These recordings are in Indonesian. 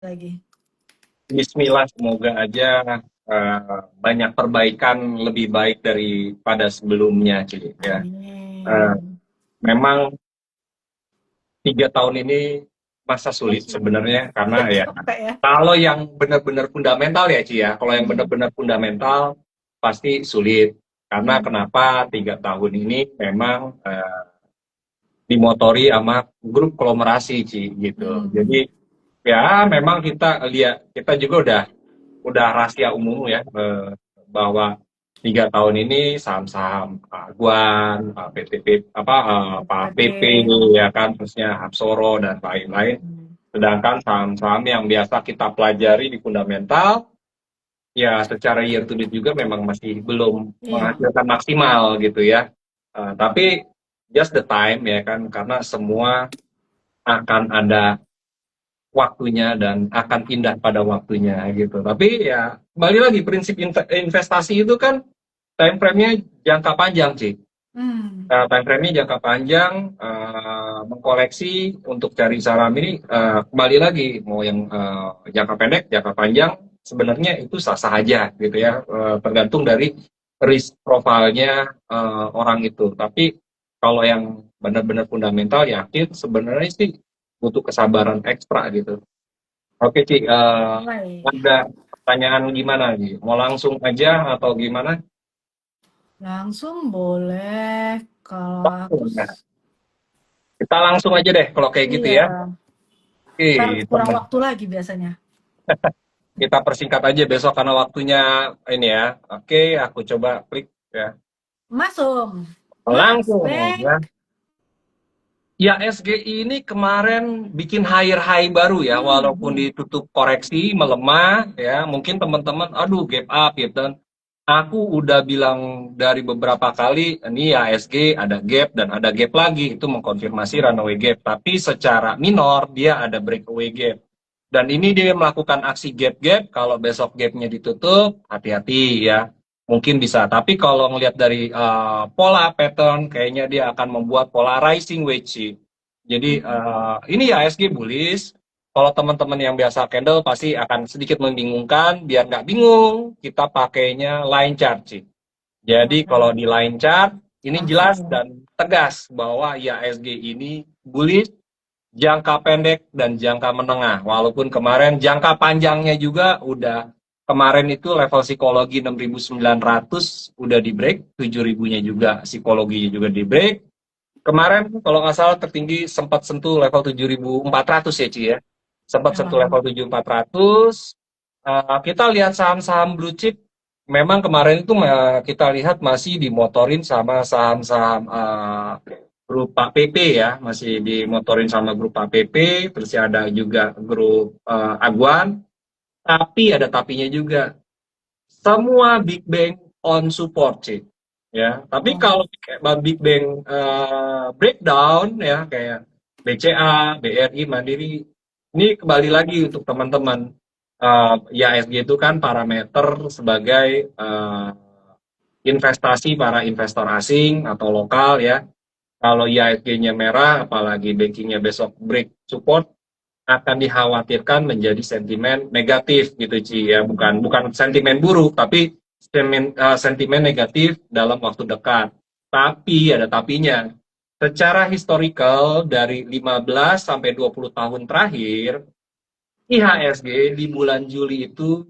lagi. Bismillah, semoga aja banyak perbaikan lebih baik daripada sebelumnya, Ci. Ya. Eh, Amin. Memang 3 tahun ini masa sulit Sulit. sebenarnya karena ya Capek ya. kalau yang benar-benar fundamental ya, Ci ya. Kalau yang Hmm. benar-benar fundamental pasti sulit. Karena Hmm. kenapa 3 tahun ini memang dimotori sama grup konglomerasi, Ci, gitu. Hmm. Jadi ya memang kita lihat, kita juga udah rahasia umum ya, bahwa 3 tahun ini saham-saham Aguan, PTP, Pak PP Pade. ya kan, terusnya Hapsoro dan lain-lain. Hmm. Sedangkan saham-saham yang biasa kita pelajari di fundamental, ya secara year to date juga memang masih belum Iya. menghasilkan maksimal gitu ya. Tapi just the time ya kan, karena semua akan ada waktunya dan akan indah pada waktunya gitu. Tapi ya kembali lagi prinsip investasi itu kan time frame-nya jangka panjang sih. Hmm. Time frame-nya jangka panjang, mengkoleksi untuk cari saham ini, kembali lagi mau yang jangka pendek, jangka panjang sebenarnya itu sah-sah aja gitu ya, tergantung dari risk profile-nya orang itu. Tapi kalau yang benar-benar fundamental yakin sebenarnya sih butuh kesabaran ekstra gitu. Oke, Ci, Mulai. ada pertanyaan gimana, Ci? Mau langsung aja atau gimana? Langsung boleh. Kalau aku, Nah, kita langsung aja deh kalau kayak gitu ya. iya. Ntar Oke, kurang teman. waktu lagi biasanya. Kita persingkat aja besok karena waktunya ini ya. Oke, aku coba klik ya. Masuk. Mas, Langsung ya. Bank. Ya, SGI ini kemarin bikin higher high baru ya, Hmm. walaupun ditutup koreksi, melemah ya. Mungkin teman-teman, aduh gap up gitu. Aku udah bilang dari beberapa kali, ini ya SG ada gap dan ada gap lagi, itu mengkonfirmasi runaway gap. Tapi secara minor dia ada breakaway gap. Dan ini dia melakukan aksi gap-gap, kalau besok gapnya ditutup, hati-hati ya. Mungkin bisa, tapi kalau ngelihat dari pola pattern, kayaknya dia akan membuat pola rising wedge sih. Jadi ini ya SG bullish. Kalau teman-teman yang biasa candle pasti akan sedikit membingungkan. Biar nggak bingung, kita pakainya line chart sih. Jadi kalau di line chart, ini jelas Langsung. dan tegas bahwa IHSG ini bullish jangka pendek dan jangka menengah. Walaupun kemarin jangka panjangnya juga udah, kemarin itu level psikologi 6.900 udah di break, 7.000-nya juga psikologinya juga di break. Kemarin kalau nggak salah tertinggi sempat sentuh level 7.400 ya, Ci ya. Sempat Ya. sentuh level 7.400. Kita lihat saham-saham blue chip, memang kemarin itu kita lihat masih dimotorin sama saham-saham grup Pak PP ya, masih dimotorin sama grup Pak PP, terus ada juga grup Aguan, tapi ada tapinya juga. Semua Big Bang on support sih. Ya, tapi Oh. kalau Big Bang breakdown ya kayak BCA, BRI, Mandiri, ini kembali lagi untuk teman-teman. IHSG itu kan parameter sebagai investasi para investor asing atau lokal ya. Kalau IHSG-nya merah, apalagi bankingnya besok break support, akan dikhawatirkan menjadi sentimen negatif gitu, Ci ya, bukan bukan sentimen buruk tapi sentimen negatif dalam waktu dekat. Tapi ada tapinya. Secara historical dari 15 sampai 20 tahun terakhir, IHSG di bulan Juli itu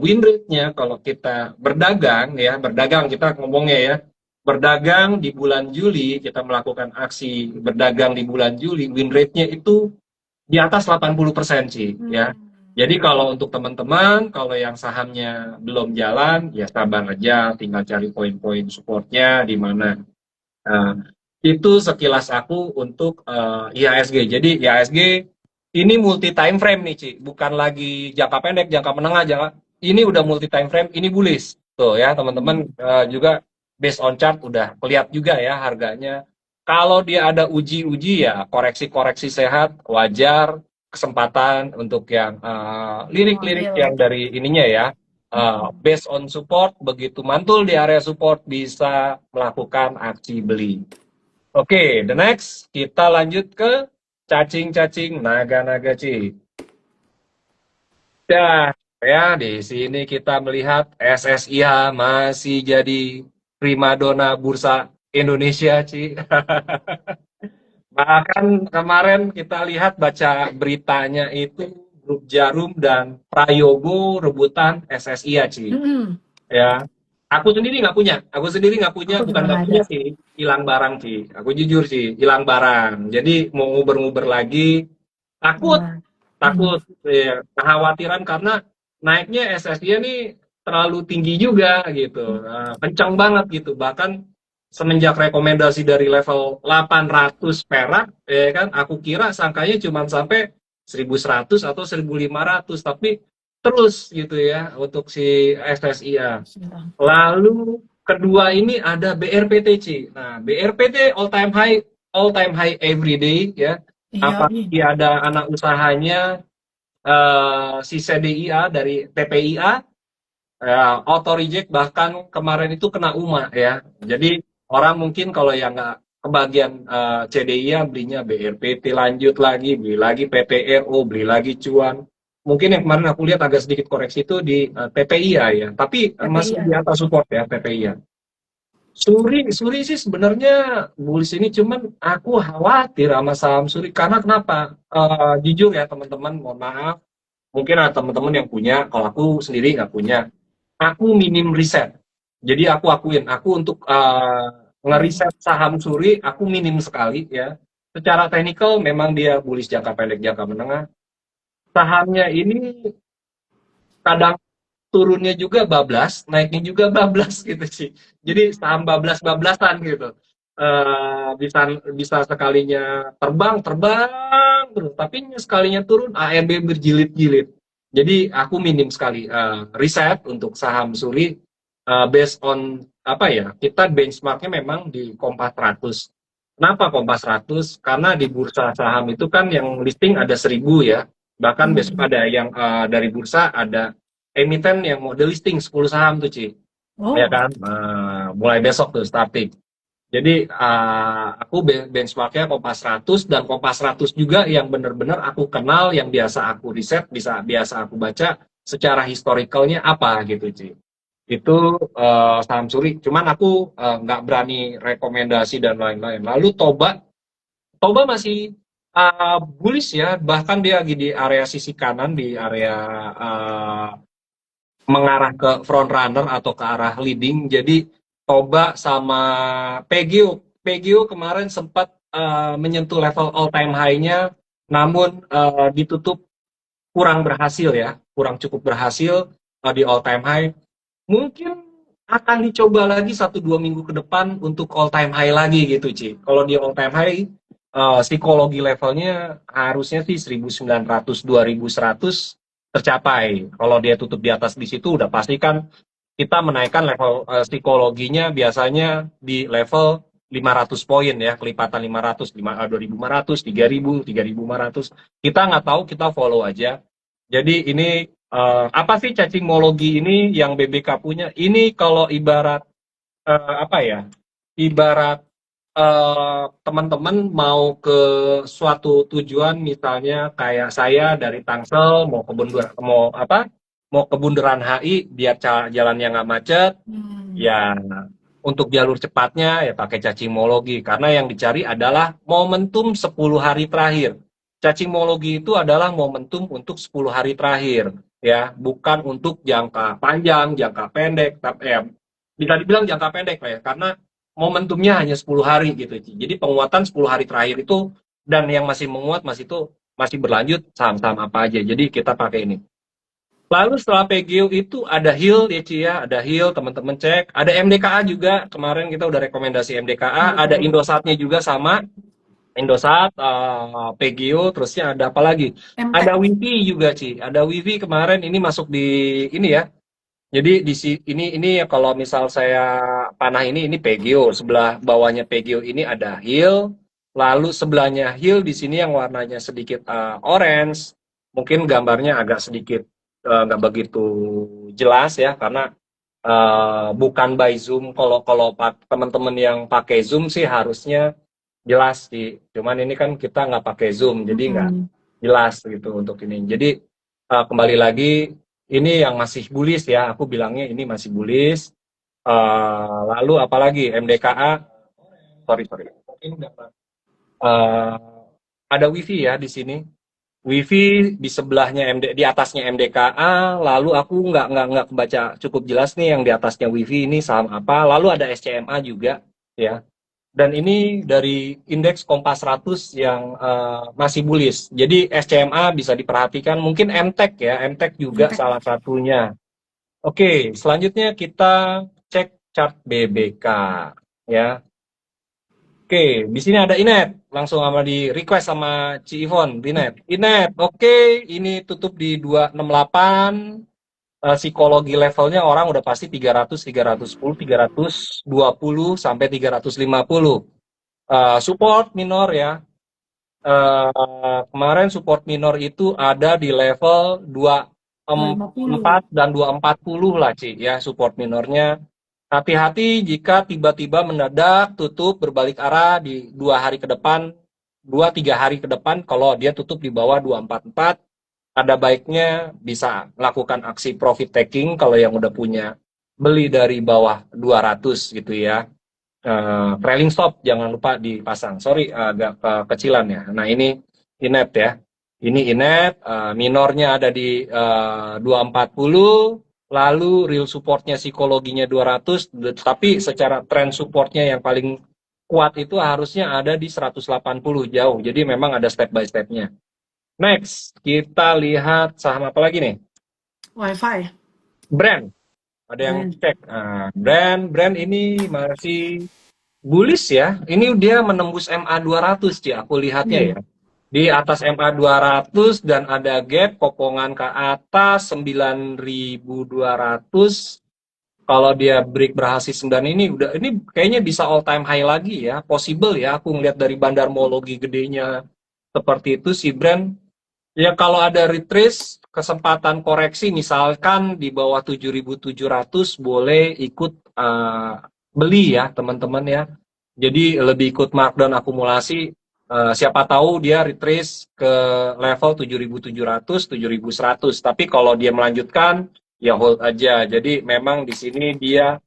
win rate-nya kalau kita berdagang ya, berdagang kita ngomongnya ya, berdagang di bulan Juli, kita melakukan aksi berdagang di bulan Juli, win rate-nya itu di atas 80% sih ya. Hmm. Jadi kalau untuk teman-teman, kalau yang sahamnya belum jalan, ya sabar aja, tinggal cari poin-poin supportnya di mana. Nah, itu sekilas aku untuk IHSG. Jadi IHSG ini multi time frame nih, Ci. Bukan lagi jangka pendek, jangka menengah, ini udah multi time frame, ini bullish. Tuh ya, teman-teman, juga based on chart udah lihat juga ya harganya. Kalau dia ada uji-uji ya koreksi-koreksi sehat, wajar, kesempatan untuk yang lirik-lirik Ambil. yang dari ininya ya. Based on support, begitu mantul di area support bisa melakukan aksi beli. Oke, the next kita lanjut ke cacing-cacing naga-naga, Ci. Ya, ya di sini kita melihat SSIH masih jadi primadona bursa Indonesia, Ci. Bahkan kemarin kita lihat baca beritanya itu Grup Jarum dan Prayogo rebutan SSIH, Ci. Mm-mm. Ya, aku sendiri nggak punya, Aku juga bukan nggak nggak ada. punya sih, hilang barang sih. Aku jujur sih, hilang barang. Jadi mau nguber-nguber lagi, takut, Wah, takut, ya, kekhawatiran karena naiknya SSI nih terlalu tinggi juga gitu, kencang banget gitu. Bahkan semenjak rekomendasi dari level 800 perak, ya kan, aku kira sangkanya cuma sampai 1100 atau 1500, tapi terus gitu ya untuk si SSIA. sudah. Lalu kedua ini ada BRPTC. Nah, BRPT all time high every day ya. Iya, Apalagi ada anak usahanya si CDIA dari TPIA auto reject, bahkan kemarin itu kena UMA ya. Jadi orang mungkin kalau yang nggak kebagian CDIA belinya BRPT, lanjut lagi beli lagi PTRO, beli lagi cuan. Mungkin yang kemarin aku lihat agak sedikit koreksi itu di TPIA ya, tapi masih TPI di atas support ya TPIA. Suri sih sebenarnya bullish ini, cuman aku khawatir sama saham Suri karena kenapa? Jujur ya teman-teman, mohon maaf, mungkin ada teman-teman yang punya, kalau aku sendiri nggak punya. Aku minim riset. Jadi aku akuin, aku untuk Hmm. ngeriset saham Suri, aku minim sekali ya. Secara teknikal memang dia bullish jangka pendek, jangka menengah. Sahamnya ini kadang turunnya juga bablas, naiknya juga bablas gitu sih. Jadi saham bablas-bablasan gitu. Bisa bisa sekalinya terbang terus, tapi sekalinya turun ARB berjilid-jilid. Jadi aku minim sekali riset untuk saham Suri based on apa ya? Kita benchmarknya memang di Kompas 100. Kenapa Kompas 100? Karena di bursa saham itu kan yang listing ada 1.000 ya. Bahkan besok Hmm. ada yang dari bursa ada emiten yang mau delisting 10 saham tuh, Ci. Ya Oh, kan? Mulai besok tuh starting. Jadi aku benchmarknya Kompas 100, dan Kompas 100 juga yang benar-benar aku kenal, yang biasa aku riset, biasa aku baca secara historicalnya apa gitu, Ci. Itu saham Suri. Cuman aku nggak berani rekomendasi dan lain-lain. Lalu Toba masih bullish ya, bahkan dia lagi di area sisi kanan, di area uh, mengarah ke front runner atau ke arah leading. Jadi Toba sama PGO kemarin sempat menyentuh level all time high-nya, namun ditutup kurang berhasil ya, kurang cukup berhasil di all time high. Mungkin akan dicoba lagi 1-2 minggu ke depan untuk all time high lagi gitu, Ci. Kalau di all time high psikologi levelnya harusnya sih 1900 2100 tercapai. Kalau dia tutup di atas di situ udah pasti kan kita menaikkan level psikologinya biasanya di level 500 poin ya, kelipatan 500, 2.500, 3.000, 3.500. Kita nggak tahu, kita follow aja. Jadi ini apa sih cacingologi ini yang BBK punya? Ini kalau ibarat apa ya? Ibarat teman-teman mau ke suatu tujuan, misalnya kayak saya dari Tangsel mau apa? Mau ke Bundaran HI biar jalannya nggak macet, hmm. ya untuk jalur cepatnya ya pakai cacimologi, karena yang dicari adalah momentum 10 hari terakhir. Cacimologi itu adalah momentum untuk 10 hari terakhir ya, bukan untuk jangka panjang, jangka pendek, tapi ya bisa dibilang jangka pendek lah ya, karena momentumnya hanya 10 hari gitu. Jadi penguatan 10 hari terakhir itu, dan yang masih menguat masih berlanjut saham-saham apa aja. Jadi kita pakai ini. Lalu setelah PGU itu ada HIL ya Ci ya, ada HIL teman-teman cek, ada MDKA juga, kemarin kita udah rekomendasi MDKA, ada Betul. Indosatnya juga sama, Indosat, PGU, terusnya ada apa lagi? Ada MTEK. Wifi juga Ci, ada Wifi kemarin ini masuk di ini ya. Jadi ini ya, kalau misal saya panah ini PGU, sebelah bawahnya PGU ini ada HIL, lalu sebelahnya HIL di sini yang warnanya sedikit orange, mungkin gambarnya agak sedikit nggak begitu jelas ya, karena bukan by Zoom. Kalau kalau teman-teman yang pakai Zoom sih harusnya jelas sih. Cuman ini kan kita nggak pakai Zoom, jadi nggak Hmm. jelas gitu untuk ini. Jadi kembali lagi ini yang masih bullish ya, aku bilangnya ini masih bullish. Lalu apalagi MDKA, sorry. Eh, ada wifi ya di sini. Wifi di sebelahnya di atasnya MDKA, lalu aku nggak kebaca cukup jelas nih yang di atasnya wifi ini saham apa. Lalu ada SCMA juga ya. Dan ini dari indeks Kompas 100 yang masih bullish. Jadi SCMA bisa diperhatikan, mungkin MTEK ya, MTEK juga MTEK. salah satunya. Oke, selanjutnya kita cek chart BBK ya. Oke, di sini ada Inet, langsung sama di request sama Ci Ivon, Inet. Inet, oke, ini tutup di 268. Psikologi levelnya orang udah pasti 300, 310, 320 sampai 350. Support minor ya. Kemarin support minor itu ada di level 24 dan 240 lah, Ci, ya support minornya. Hati-hati jika tiba-tiba mendadak tutup berbalik arah di 2 hari ke depan, 2-3 hari ke depan, kalau dia tutup di bawah 244, ada baiknya bisa melakukan aksi profit taking kalau yang udah punya beli dari bawah 200 gitu ya. Trailing stop jangan lupa dipasang. Sorry agak kecilan ya. Nah ini Inet ya. Ini Inet, minornya ada di 240, lalu real supportnya psikologinya 200, tapi secara trend supportnya yang paling kuat itu harusnya ada di 180 jauh. Jadi memang ada step by stepnya. Next, kita lihat saham apa lagi nih? Wi-Fi. Brand. Ada yang cek. Brand ini masih bullish ya. Ini dia menembus MA 200 sih aku lihatnya ya. Di atas MA 200 dan ada gap potongan ke atas 9.200. Kalau dia break berhasil 9 ini kayaknya bisa all time high lagi ya. Possible ya, aku ngeliat dari bandarmologi gedenya seperti itu si brand. Ya kalau ada retrace kesempatan koreksi misalkan di bawah 7.700 boleh ikut beli ya teman-teman ya. Jadi lebih ikut markdown akumulasi. Siapa tahu dia retrace ke level 7.700, 7.100. Tapi kalau dia melanjutkan, ya hold aja. Jadi memang di sini dia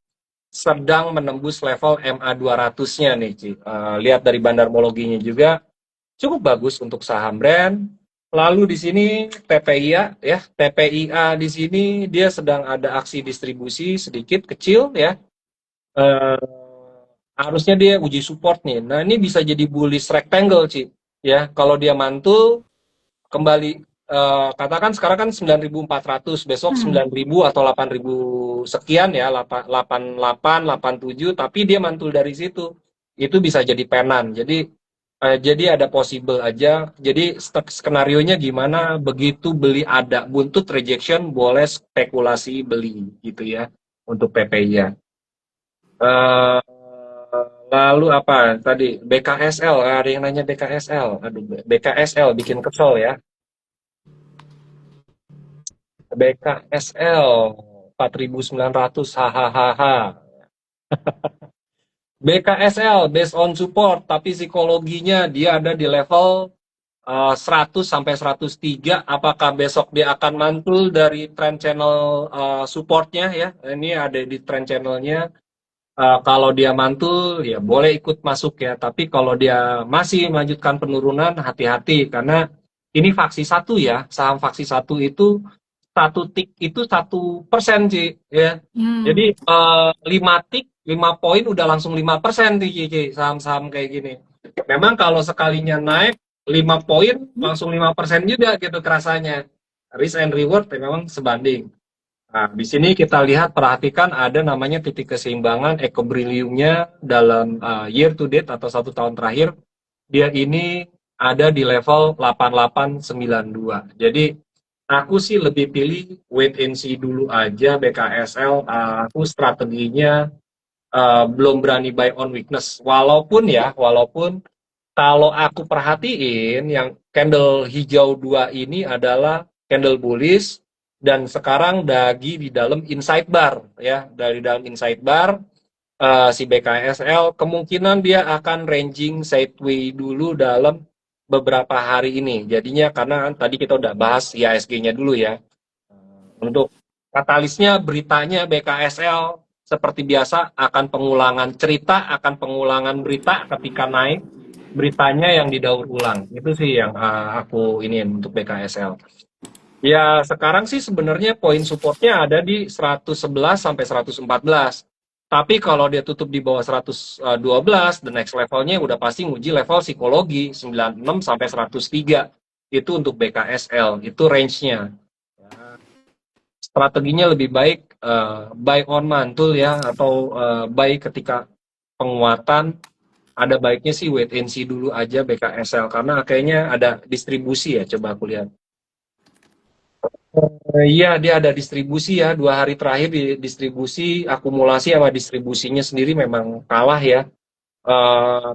sedang menembus level MA 200-nya nih, Ci. Lihat dari bandarmologinya juga cukup bagus untuk saham brand. Lalu di sini TPIA ya, TPIA di sini dia sedang ada aksi distribusi sedikit kecil ya. Harusnya dia uji support nih. Nah, ini bisa jadi bullish rectangle, Ci. Ya, kalau dia mantul kembali katakan sekarang kan 9.400, besok 9.000 atau 8.000 sekian ya, 88, 87, tapi dia mantul dari situ. Itu bisa jadi penan. Jadi ada possible aja. Jadi skenario-nya gimana? Begitu beli ada buntut rejection boleh spekulasi beli gitu ya untuk PPI-nya. Lalu apa tadi BKSL, ada yang nanya BKSL. Aduh, BKSL bikin kesel ya. BKSL 4.900 hahaha. BKSL based on support tapi psikologinya dia ada di level 100 sampai 103. Apakah besok dia akan mantul dari trend channel supportnya ya? Ini ada di trend channelnya. Kalau dia mantul ya boleh ikut masuk ya, tapi kalau dia masih melanjutkan penurunan hati-hati karena ini faksi 1 ya, saham faksi 1 itu 1 tick itu 1% sih ya. Jadi 5 tick 5 poin udah langsung 5% nih saham-saham kayak gini. Memang kalau sekalinya naik 5 poin langsung 5% juga gitu kerasanya. Risk and reward ya memang sebanding. Nah, di sini kita lihat, perhatikan ada namanya titik keseimbangan equilibriumnya dalam year to date atau 1 tahun terakhir. Dia ini ada di level 8892. Jadi aku sih lebih pilih wait and see dulu aja BKSL. Aku strateginya belum berani buy on weakness. Walaupun kalau aku perhatiin yang candle hijau 2 ini adalah candle bullish. Dan sekarang lagi di dalam inside bar ya, dari dalam inside bar si BKSL kemungkinan dia akan ranging sideways dulu dalam beberapa hari ini. Jadinya karena kan tadi kita udah bahas IHSG-nya dulu ya. Untuk katalisnya beritanya BKSL seperti biasa akan pengulangan cerita, akan pengulangan berita ketika naik beritanya yang didaur ulang. Itu sih yang aku ini untuk BKSL. Ya sekarang sih sebenarnya poin supportnya ada di 111 sampai 114. Tapi kalau dia tutup di bawah 112, the next levelnya udah pasti nguji level psikologi 96 sampai 103. Itu untuk BKSL, itu range-nya. Strateginya lebih baik buy on mantul ya, atau buy ketika penguatan. Ada baiknya sih wait and see dulu aja BKSL karena kayaknya ada distribusi ya, coba aku lihat. Iya, dia ada distribusi ya, 2 hari terakhir di distribusi, akumulasi sama distribusinya sendiri memang kalah ya.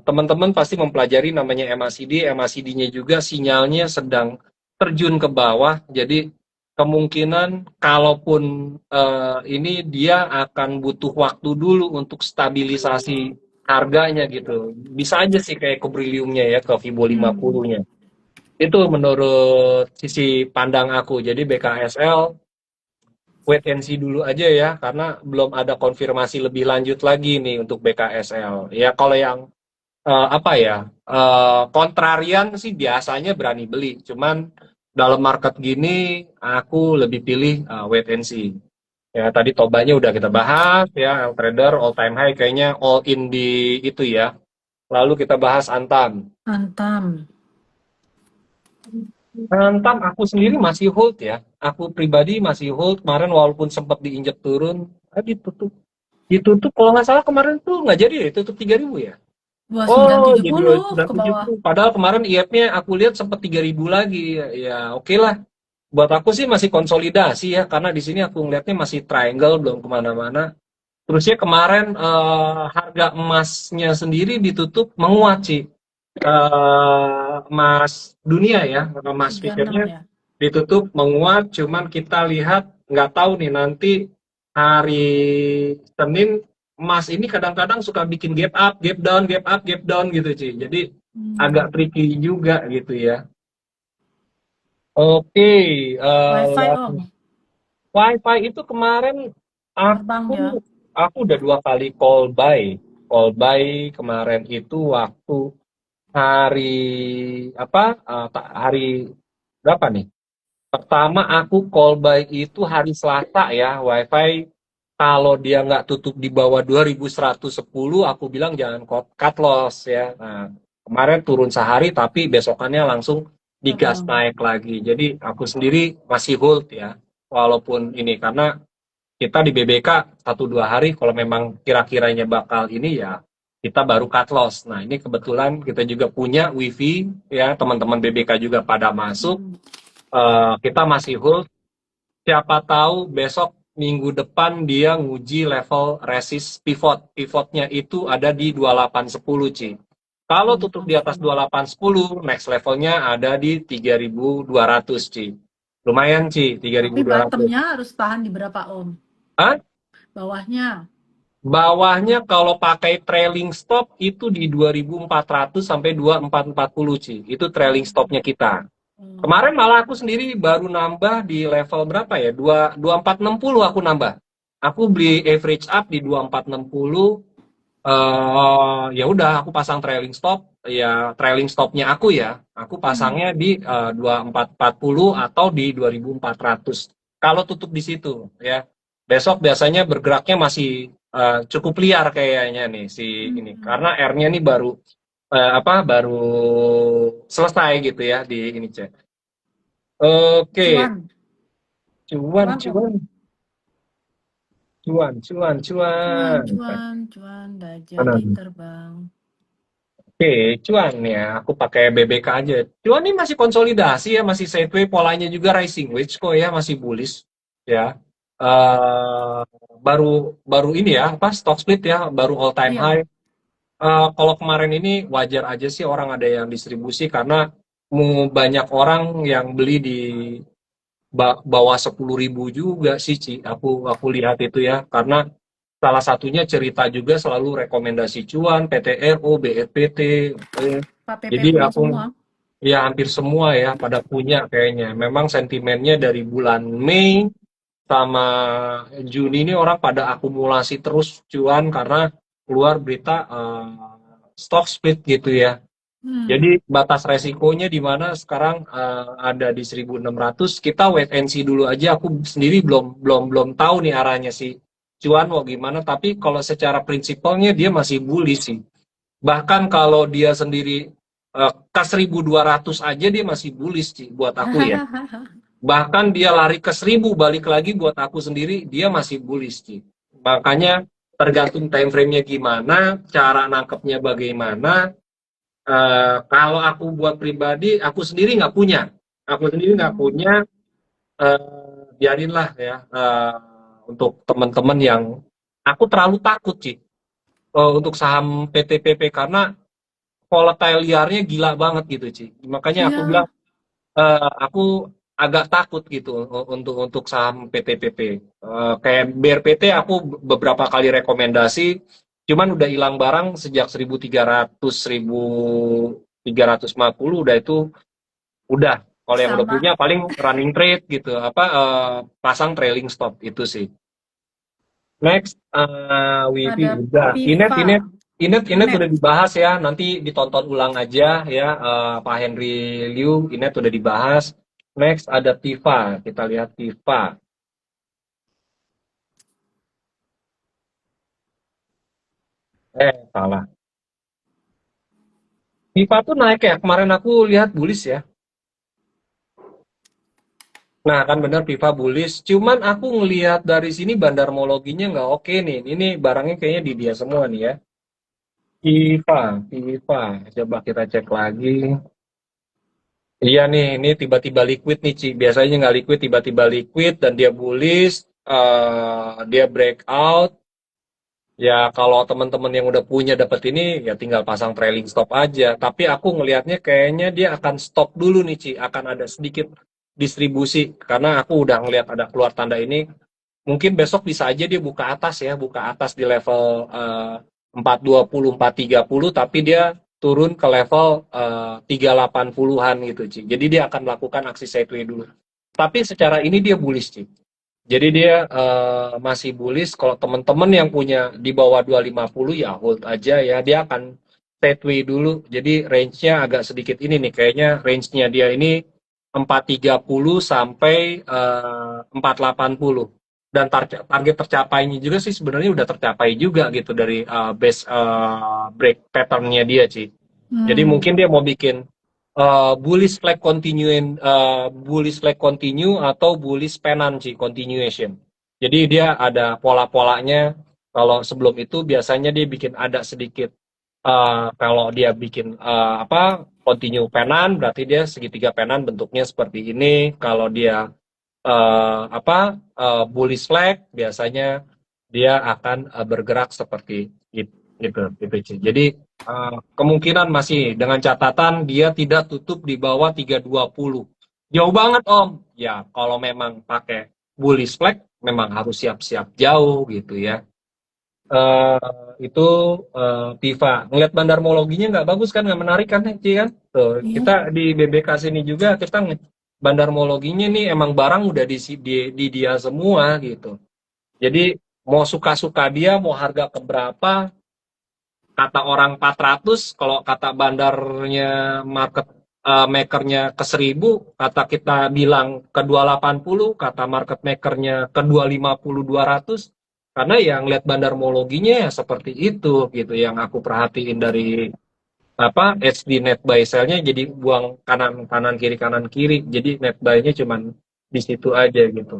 Teman-teman pasti mempelajari namanya MACD, MACD-nya juga sinyalnya sedang terjun ke bawah, jadi kemungkinan kalaupun ini dia akan butuh waktu dulu untuk stabilisasi harganya gitu. Bisa aja sih kayak ke Brillium-nya ya, ke Fibo 50-nya. Itu menurut sisi pandang aku. Jadi BKSL wait and see dulu aja ya, karena belum ada konfirmasi lebih lanjut lagi nih untuk BKSL. Ya kalau yang apa ya, kontrarian sih biasanya berani beli. Cuman dalam market gini aku lebih pilih wait and see. Ya tadi Tobanya udah kita bahas ya, yang trader all time high kayaknya all in di itu ya. Lalu kita bahas Antam. Antam. Antam aku sendiri masih hold ya. Aku pribadi masih hold. Kemarin walaupun sempat diinjek turun, ditutup. Ditutup kalau nggak salah kemarin tuh nggak jadi ya, tutup 3.000 ya. Oh, jadi 2970 ke bawah. 2970. Padahal kemarin IF-nya aku lihat sempat 3.000 lagi. Ya, oke lah. Buat aku sih masih konsolidasi ya, karena di sini aku ngeliatnya masih triangle, belum kemana-mana. Terusnya kemarin harga emasnya sendiri ditutup menguat sih. Emas dunia ya, emas 36 future-nya ya. ditutup menguat, cuman kita lihat nggak tahu nih nanti hari Senin emas ini kadang-kadang suka bikin gap up, gap down, gap up, gap down gitu Ci. Jadi agak tricky juga gitu ya. Oke, Wifi Om. Wi-Fi itu kemarin Terbang aku ya. aku udah 2 kali call buy. Call buy kemarin itu waktu hari apa? Hari berapa nih? Pertama aku call buy itu hari Selasa ya, WiFi kalau dia nggak tutup di bawah 2110, aku bilang jangan cut loss ya. Nah, kemarin turun sehari tapi besokannya langsung digas Terbang. naik lagi. Jadi aku sendiri masih hold ya, walaupun ini karena kita di BBK 1-2 hari kalau memang kira-kiranya bakal ini ya kita baru cut loss. Nah ini kebetulan kita juga punya wifi ya, teman-teman BBK juga pada masuk. Kita masih hold. Siapa tahu besok minggu depan dia nguji level resist pivot. Pivotnya itu ada di 2810 Ci. Kalau tutup di atas 2810, next levelnya ada di 3200 Ci. Lumayan Ci, Tapi 3200. bottomnya harus tahan di berapa Om? Hah? Bawahnya. Bawahnya kalau pakai trailing stop itu di 2400 sampai 2440 Ci. Itu trailing stopnya kita. Kemarin malah aku sendiri baru nambah di level berapa ya? 2460 aku nambah. Aku beli average up di 2460. Ya udah aku pasang trailing stop. Ya trailing stopnya aku ya. Aku pasangnya di 2440 atau di 2400. Kalau tutup di situ ya. Besok biasanya bergeraknya masih cukup liar kayaknya nih si ini. Karena R-nya nih baru apa baru selesai gitu ya di ini cek. Oke, Cuan. cuan, Cuan Om. cuan, cuan, cuan, Cuan, cuan. cuan, cuan. Dah Mana jadi nih? terbang. Oke, cuan ya. Aku pakai BBK aja. Cuan ini masih konsolidasi ya, masih sideways, polanya juga rising wedge kok ya, masih bullish ya. eh baru baru ini ya, apa stock split ya, baru all time Iya. high. Kalau kemarin ini wajar aja sih orang ada yang distribusi karena banyak orang yang beli di bawah 10.000 juga sih, Ci. Aku lihat itu ya, karena salah satunya cerita juga selalu rekomendasi cuan, PTRO, BRPT. Pak Jadi PP punya aku semua. Ya hampir semua ya pada punya kayaknya. Memang sentimennya dari bulan Mei sama Juni ini orang pada akumulasi terus cuan karena keluar berita stock split gitu ya. Jadi batas resikonya di mana sekarang ada di 1.600. Kita wait and see dulu aja. Aku sendiri belum tahu nih arahnya si cuan mau gimana. Tapi kalau secara prinsipalnya dia masih bullish sih. Bahkan kalau dia sendiri ke 1.200 aja dia masih bullish sih buat aku ya. Bahkan dia lari ke 1.000 balik lagi buat aku sendiri dia masih bullish sih. Makanya tergantung time frame-nya gimana, cara nangkepnya bagaimana. Kalau aku buat pribadi, aku sendiri nggak punya. Aku sendiri nggak punya, biarinlah ya. Untuk teman-teman yang, aku terlalu takut sih untuk saham PTPP karena volatile liarnya gila banget gitu Ci. Makanya aku bilang Iya, aku agak takut gitu untuk saham PTPP. Kayak BRPT aku beberapa kali rekomendasi, cuman udah hilang barang sejak 1.300, 1.350 udah itu udah. Kalau yang udah punya sama. paling running trade gitu, apa pasang trailing stop itu sih. Next, Wifi Ada udah. Inet, Piva, Inet, Inet, Inet Inet. udah dibahas ya. Nanti ditonton ulang aja ya. Pak Henry Liu, Inet udah dibahas. Next ada Tifa. Kita lihat Tifa. Salah. Tifa tuh naik ya. Kemarin aku lihat bullish ya. Nah, kan bener Tifa bullish. Cuman aku ngelihat dari sini bandarmologinya nggak oke nih. Ini barangnya kayaknya di dia semua nih ya. Tifa, Tifa. Coba kita cek lagi. Iya nih, ini tiba-tiba liquid nih, Ci. Biasanya nggak liquid, tiba-tiba liquid dan dia bullish, dia breakout. Ya kalau teman-teman yang udah punya dapat ini, ya tinggal pasang trailing stop aja. Tapi aku ngelihatnya kayaknya dia akan stop dulu nih, Ci. Akan ada sedikit distribusi. Karena aku udah ngelihat ada keluar tanda ini. Mungkin besok bisa aja dia buka atas ya, buka atas di level 420, 430, tapi dia turun ke level 380-an gitu, Ci. Jadi dia akan melakukan aksi sideways dulu. Tapi secara ini dia bullish, Ci. Jadi dia masih bullish. Kalau teman-teman yang punya di bawah 250 ya hold aja ya. Dia akan sideways dulu. Jadi range-nya agak sedikit ini nih. Kayaknya range-nya dia ini 430 sampai 480. Dan target tercapainya juga sih sebenarnya udah tercapai juga gitu dari base break pattern-nya dia sih. Jadi mungkin dia mau bikin bullish flag continue atau bullish pennant sih continuation. Jadi dia ada pola-polanya. Kalau sebelum itu biasanya dia bikin ada sedikit kalau dia bikin continue pennant berarti dia segitiga pennant bentuknya seperti ini. Kalau dia bullish flag biasanya dia akan bergerak seperti gitu Ci. Jadi kemungkinan masih dengan catatan dia tidak tutup di bawah 320. Jauh banget Om. Ya kalau memang pakai bullish flag memang harus siap-siap jauh gitu ya. Itu Tifa. Ngeliat bandarmologinya nggak bagus kan, nggak menarik kan, Ci kan? Tuh, Iya. kita di BBK sini juga kita bandarmologinya nih emang barang udah di dia semua gitu. Jadi mau suka-suka dia, mau harga keberapa, kata orang 400, kalau kata bandarnya market makernya ke 1.000, kata kita bilang ke 280, kata market makernya ke 250, 200. Karena yang lihat bandarmologinya ya seperti itu gitu yang aku perhatiin dari HD net buy sell-nya jadi buang kanan kiri jadi net buy-nya cuman di situ aja gitu.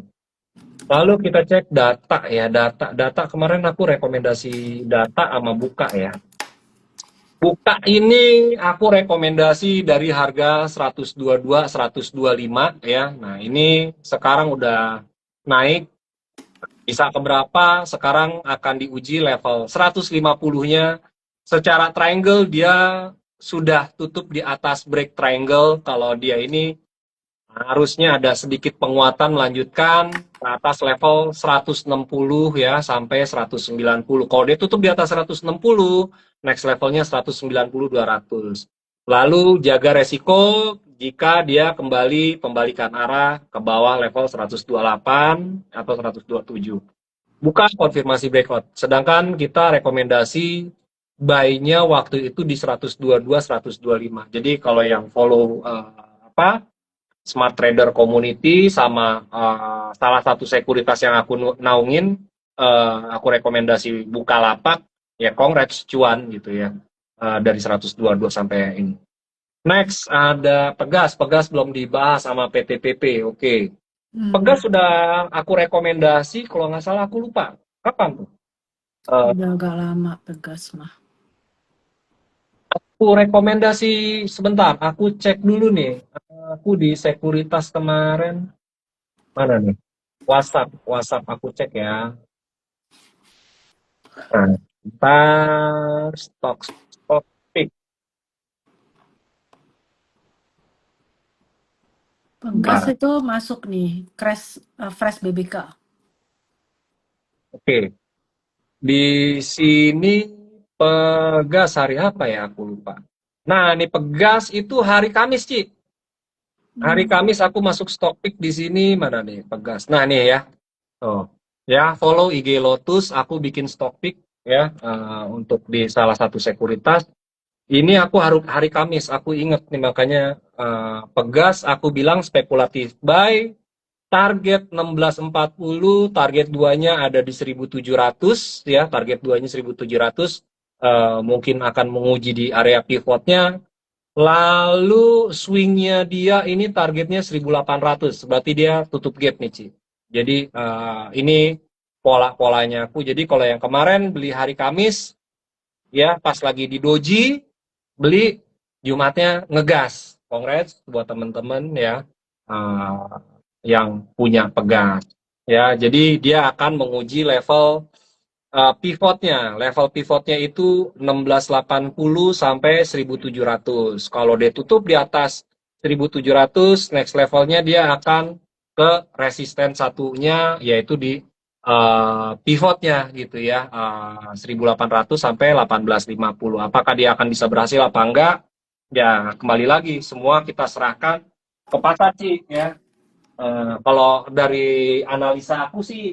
Lalu kita cek data ya, data kemarin aku rekomendasi data sama buka ya. Buka ini aku rekomendasi dari harga 122, 125 ya. Nah, ini sekarang udah naik bisa ke berapa? Sekarang akan diuji level 150-nya. Secara triangle dia sudah tutup di atas break triangle. Kalau dia ini harusnya ada sedikit penguatan melanjutkan ke atas level 160 ya sampai 190. Kalau dia tutup di atas 160, next levelnya 190 200. Lalu jaga resiko jika dia kembali pembalikan arah ke bawah level 128 atau 127. Bukan konfirmasi breakout. Sedangkan kita rekomendasi buy-nya waktu itu di 122, 125. Jadi kalau yang follow Smart Trader Community sama salah satu sekuritas yang aku naungin, aku rekomendasi Bukalapak, ya congrats cuan gitu ya. Dari 122 sampai ini. Next ada Pegas. Pegas belum dibahas sama PTPP. Oke. Pegas sudah aku rekomendasi, kalau nggak salah aku lupa. Kapan tuh? Udah agak lama Pegas mah. Aku rekomendasi sebentar. Aku cek dulu nih. Aku di sekuritas kemarin. Mana nih? WhatsApp aku cek ya. Nah, ntar stok pick. Pegas Nah, itu masuk nih, fresh BBK. oke. Di sini Pegas hari apa ya? Aku lupa. Nah, ini Pegas itu hari Kamis, Ci. Hari Kamis aku masuk stock pick di sini. Mana nih Pegas? Nah, nih ya. Oh, ya follow IG Lotus. Aku bikin stock pick ya untuk di salah satu sekuritas. Ini aku hari Kamis. Aku inget nih makanya Pegas. Aku bilang spekulatif buy. Target 1640, target 2-nya ada di 1700 ya, target 2-nya 1700, mungkin akan menguji di area pivotnya. Lalu swingnya dia ini targetnya 1800, berarti dia tutup gap nih Ci. Jadi ini pola-polanya aku. Jadi kalau yang kemarin beli hari Kamis ya pas lagi di doji, beli Jumatnya ngegas. Congrats buat teman-teman ya yang punya Pegas. Ya, jadi dia akan menguji level pivotnya. Level pivotnya itu 1680 sampai 1700. Kalau dia tutup di atas 1700, next levelnya dia akan ke resisten satunya, yaitu di pivotnya gitu ya, 1800 sampai 1850. Apakah dia akan bisa berhasil apa enggak? Ya, kembali lagi, semua kita serahkan ke Pak Saci ya. Kalau dari analisa aku sih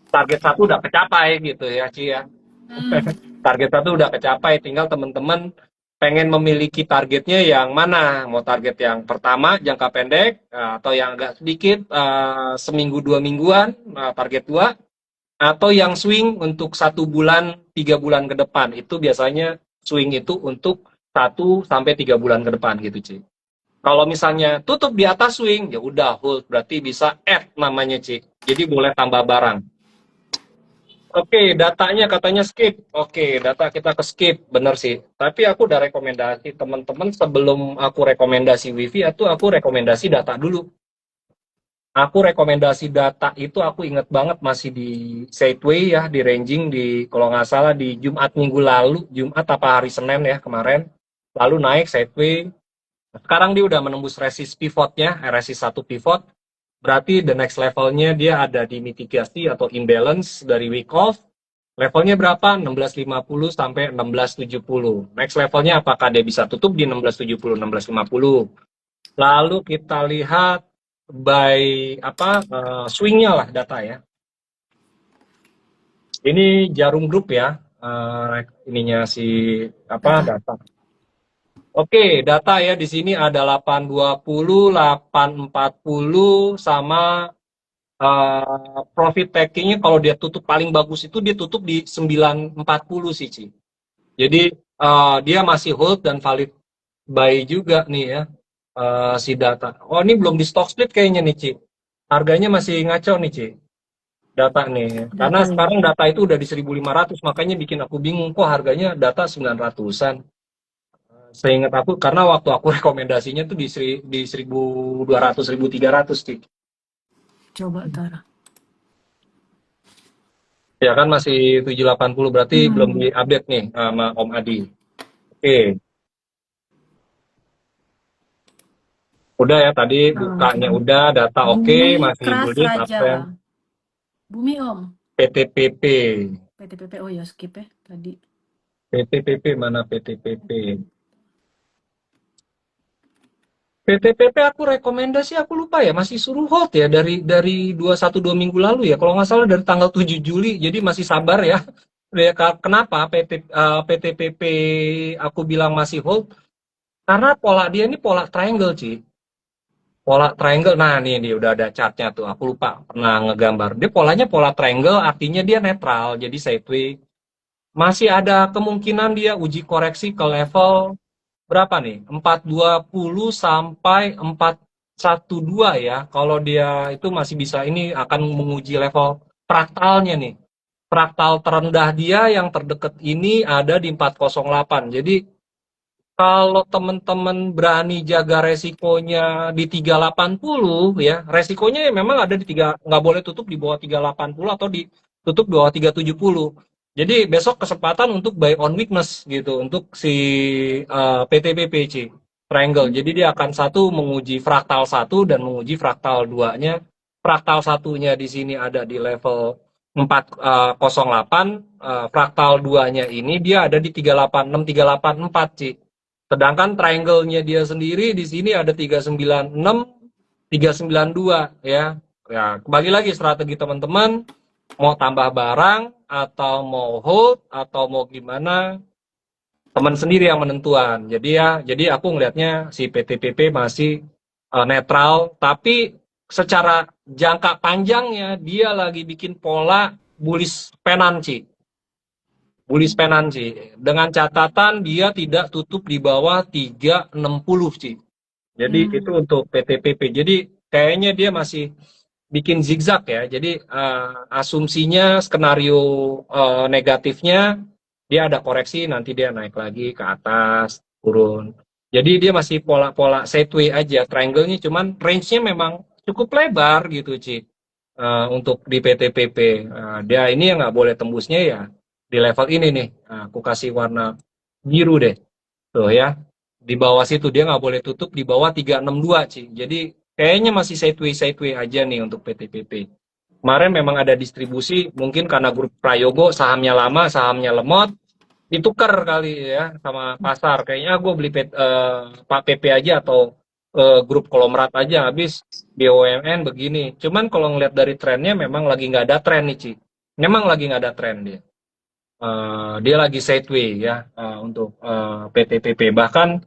target satu udah kecapai gitu ya Ci ya. Target satu udah kecapai, tinggal teman-teman pengen memiliki targetnya yang mana, mau target yang pertama jangka pendek atau yang agak sedikit seminggu 2 mingguan target 2, atau yang swing untuk 1 bulan 3 bulan ke depan. Itu biasanya swing itu untuk 1 sampai 3 bulan ke depan gitu Ci. Kalau misalnya tutup di atas swing, ya udah hold, berarti bisa add namanya Ci. Jadi boleh tambah barang. Oke, datanya katanya skip. Oke, data kita ke skip, bener sih. Tapi aku udah rekomendasi teman-teman sebelum aku rekomendasi wifi, itu aku rekomendasi data dulu. Aku rekomendasi data itu aku inget banget masih di Sideway ya, di ranging di kalau nggak salah di Jumat minggu lalu, Jumat apa hari Senin ya kemarin. Lalu naik Sideway. Sekarang dia udah menembus resist pivotnya, resist satu pivot. Berarti the next levelnya dia ada di mitigasi atau imbalance dari week off. Levelnya berapa? 1650 sampai 1670. Next levelnya apakah dia bisa tutup di 1670, 1650. Lalu kita lihat by swingnya lah data ya. Ini Jarum Group ya, ininya si data. Oke, data ya di sini ada 820, 840 sama profit takingnya kalau dia tutup paling bagus itu dia tutup di 940 sih Ci. Jadi dia masih hold dan valid buy juga nih ya si data. Oh ini belum di stock split kayaknya nih Ci. Harganya masih ngaco nih Ci. Data nih. Karena sekarang data itu udah di 1500, makanya bikin aku bingung kok harganya data 900-an. Seingat aku karena waktu aku rekomendasinya tuh di 1200 1300 Ci. Coba Tara. Ya kan masih 780, berarti belum diupdate nih sama Om Adi. Oke. Udah ya tadi bukanya udah, data oke, masih Keras bullish Raja. uptrend. Bumi Om. PTPP. PTPP, oh ya skip ya tadi. PTPP mana PTPP? PTPP aku rekomendasi, aku lupa ya, masih suruh hold ya dari 2 minggu lalu ya. Kalau nggak salah dari tanggal 7 Juli, jadi masih sabar ya. Ya, kenapa PTPP aku bilang masih hold? Karena pola dia ini pola triangle, Ci. Pola triangle, nah nih udah ada chartnya tuh. Aku lupa pernah ngegambar. Dia polanya pola triangle, artinya dia netral, jadi sideways. Masih ada kemungkinan dia uji koreksi ke level berapa nih? 420 sampai 412 ya. Kalau dia itu masih bisa, ini akan menguji level fraktalnya nih. Fraktal terendah dia yang terdekat ini ada di 408. Jadi kalau teman-teman berani jaga resikonya di 380 ya, resikonya ya memang ada di nggak boleh tutup di bawah 380 atau ditutup di bawah 370. Jadi besok kesempatan untuk buy on weakness gitu untuk si PTPPC triangle. Jadi dia akan menguji fraktal 1 dan menguji fraktal 2-nya. Fraktal satunya di sini ada di level 408, fraktal 2-nya ini dia ada di 386 384, Ci. Sedangkan triangle-nya dia sendiri di sini ada 396, 392 ya. Ya, kembali lagi strategi teman-teman, mau tambah barang atau mau hold atau mau gimana, teman sendiri yang menentukan. Jadi aku ngelihatnya si PTPP masih netral, tapi secara jangka panjangnya dia lagi bikin pola bullish penanci. Bullish penanci. Dengan catatan dia tidak tutup di bawah 360, Ci. Jadi itu untuk PTPP. Jadi kayaknya dia masih bikin zigzag ya. Jadi asumsinya skenario negatifnya dia ada koreksi, nanti dia naik lagi ke atas, turun. Jadi dia masih pola-pola sideways aja. Triangle-nya cuman range-nya memang cukup lebar gitu, Ci. Untuk di PTPP. Dia ini yang nggak boleh tembusnya ya di level ini nih. Aku kasih warna biru deh. Tuh ya. Di bawah situ dia nggak boleh tutup di bawah 362, Ci. Jadi kayaknya masih sideways aja nih untuk PTPP. Kemarin memang ada distribusi, mungkin karena grup Prayogo sahamnya lama, sahamnya lemot, ditukar kali ya sama pasar. Kayaknya gue beli Pak PP aja atau grup konglomerat aja, habis BUMN begini. Cuman kalau ngeliat dari trennya memang lagi nggak ada tren nih, Ci. Memang lagi nggak ada tren dia. Dia lagi sideways ya untuk PTPP. Bahkan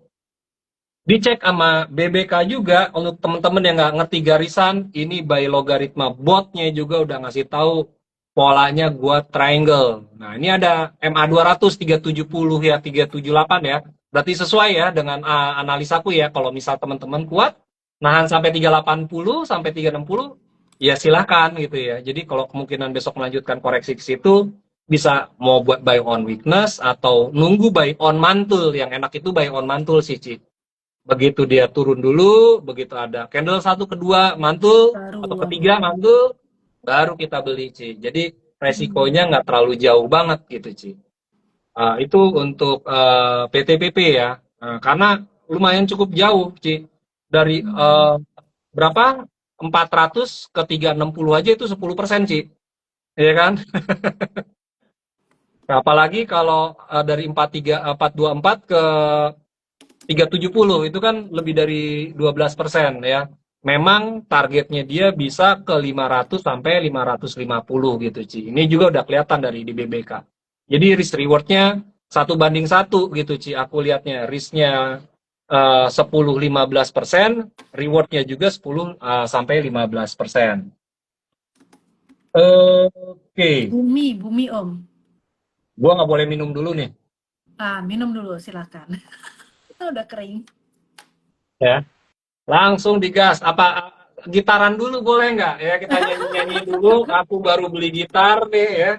dicek sama BBK juga untuk teman-teman yang nggak ngerti garisan, ini by logaritma botnya juga udah ngasih tahu polanya gua triangle. Nah, ini ada MA 200 370 ya 378 ya. Berarti sesuai ya dengan analisaku ya. Kalau misal teman-teman kuat nahan sampai 380 sampai 360 ya silahkan gitu ya. Jadi kalau kemungkinan besok melanjutkan koreksi ke situ bisa mau buat buy on weakness atau nunggu buy on mantul. Yang enak itu buy on mantul sih, Ci. Begitu dia turun dulu, begitu ada candle 1, kedua mantul, atau ketiga mantul, baru kita beli, Ci. Jadi resikonya nggak terlalu jauh banget gitu, Ci. Itu untuk PTPP ya. Karena lumayan cukup jauh, Ci. Dari berapa? 400 ke 360 aja itu 10%, Ci. Iya kan? Apalagi kalau dari 424 ke 370 itu kan lebih dari 12% ya. Memang targetnya dia bisa ke 500 sampai 550 gitu, Ci. Ini juga udah kelihatan dari di BBK. Jadi risk rewardnya 1:1 gitu, Ci. Aku lihatnya risknya 10-15%, rewardnya juga 10 sampai 15%. Oke, Bumi Om. gua nggak boleh minum dulu nih. Minum dulu silakan. Itu udah kering. Ya. Langsung digas. Apa gitaran dulu boleh nggak? Ya kita nyanyi-nyanyi dulu. Aku baru beli gitar nih ya.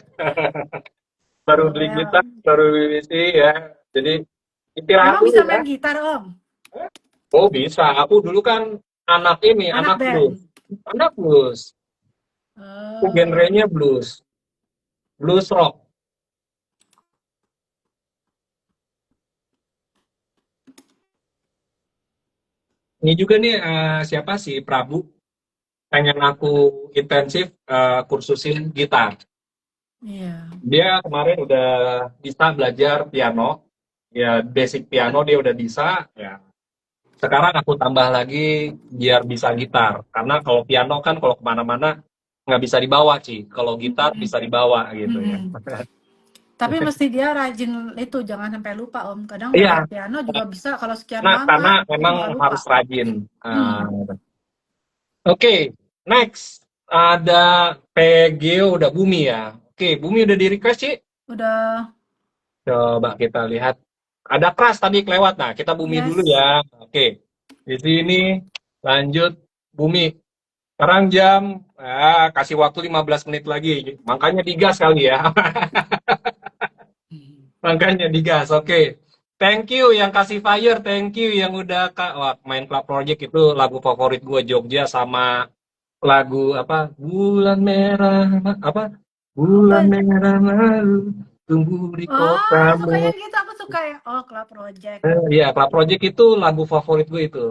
Baru beli gitar, baru beli ya. Jadi istirahat Emang dulu bisa ya. main gitar Om? Oh bisa. Aku dulu kan anak ini, anak blues. Anak blues. Aku genrenya blues. Blues rock. Ini juga nih siapa sih Prabu pengen aku intensif kursusin gitar. Iya. Dia kemarin udah bisa belajar piano, ya basic piano dia udah bisa, ya Sekarang aku tambah lagi biar bisa gitar. Karena kalau piano kan kalau kemana-mana nggak bisa dibawa, Ci. Kalau gitar Mm-mm. bisa dibawa gitu ya. Mm-mm. Tapi mesti dia rajin itu, jangan sampai lupa Om. Kadang belajar Iya, piano juga bisa kalau sekian karena lama dia memang juga lupa. harus rajin. Hmm, Oke, next. Ada PGO udah Bumi ya. Oke, Bumi udah di request, Ci. udah Coba kita lihat. Ada Pras tadi kelewat. Nah, kita Bumi dulu yes. ya. Oke. Di sini lanjut Bumi. Sekarang jam kasih waktu 15 menit lagi. Makanya digas kali ya. Makanya digas. Oke. Thank you yang kasih fire, thank you yang udah wah, main Club Project itu lagu favorit gue Jogja sama lagu apa? Bulan merah apa? Apa? Bulan merah lalu tumbuh di Oh, sukanya kotamu. gitu. Aku suka ya. Oh, Club Project. Iya, Club Project itu lagu favorit gue itu.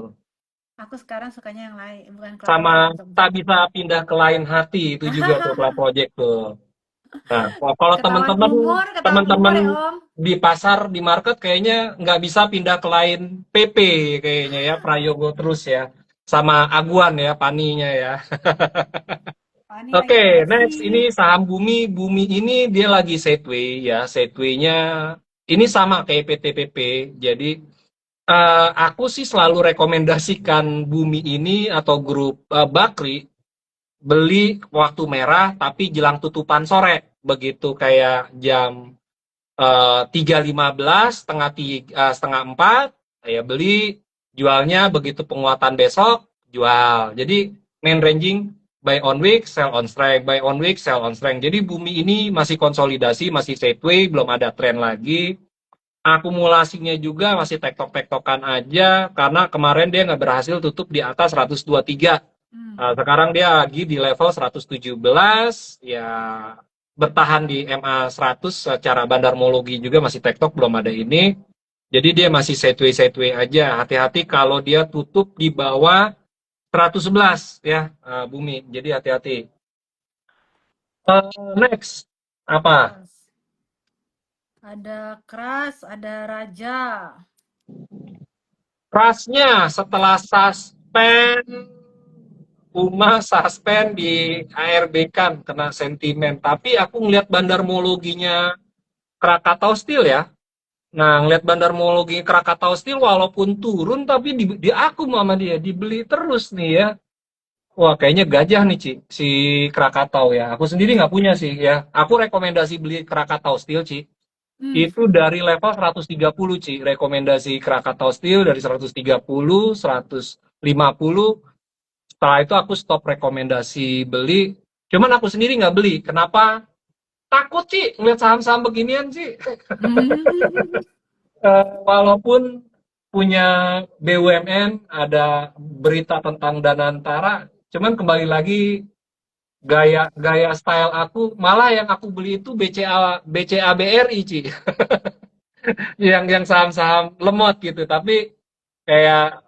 Aku sekarang sukanya yang lain, bukan Club Sama Project tak Jogja. bisa pindah ke lain hati itu juga tuh Club Project tuh. Nah, kalau Ketahuan teman-teman umur, ketahuan umur teman-teman ya Om. di pasar di market kayaknya nggak bisa pindah ke lain PP kayaknya ya Prayogo terus ya sama Aguan ya Paninya ya. Fani lagi Oke, next emosi. ini saham Bumi. Bumi ini dia lagi sideways ya. Sideways-nya ini sama kayak PTPP. Jadi aku sih selalu rekomendasikan Bumi ini atau grup Bakri beli waktu merah tapi jelang tutupan sore. Begitu kayak jam 3.15, setengah 4, ya beli, jualnya begitu penguatan besok, jual. Jadi main ranging buy on week, sell on strength, buy on week, sell on strength. Jadi Bumi ini masih konsolidasi, masih sideways, belum ada tren lagi. Akumulasinya juga masih tektok-tektokan aja, karena kemarin dia nggak berhasil tutup di atas 123. Sekarang dia lagi di level 117, ya bertahan di MA 100 secara bandarmologi juga masih tektok, belum ada ini. Jadi dia masih sideways aja. Hati-hati kalau dia tutup di bawah 111 ya, Bumi. Jadi hati-hati. Next, apa? Terus ada keras, ada raja. Trustnya setelah suspend Uma suspend di ARB kan kena sentimen. Tapi aku ngelihat bandarmologinya Krakatau Steel ya. Nah, ngelihat bandarmologi Krakatau Steel walaupun turun tapi di aku sama dia dibeli terus nih ya. Wah, kayaknya gajah nih, Ci, si Krakatau ya. Aku sendiri nggak punya sih ya. Aku rekomendasi beli Krakatau Steel, Ci. Hmm, Itu dari level 130, Ci. Rekomendasi Krakatau Steel dari 130, 150. Setelah itu aku stop rekomendasi beli. Cuman aku sendiri nggak beli. Kenapa? Takut, Ci, ngeliat saham-saham beginian, Ci. hmm. Walaupun punya BUMN, ada berita tentang Danantara, cuman kembali lagi gaya gaya style aku, malah yang aku beli itu BCA BRI, Ci. Yang saham-saham lemot gitu, tapi kayak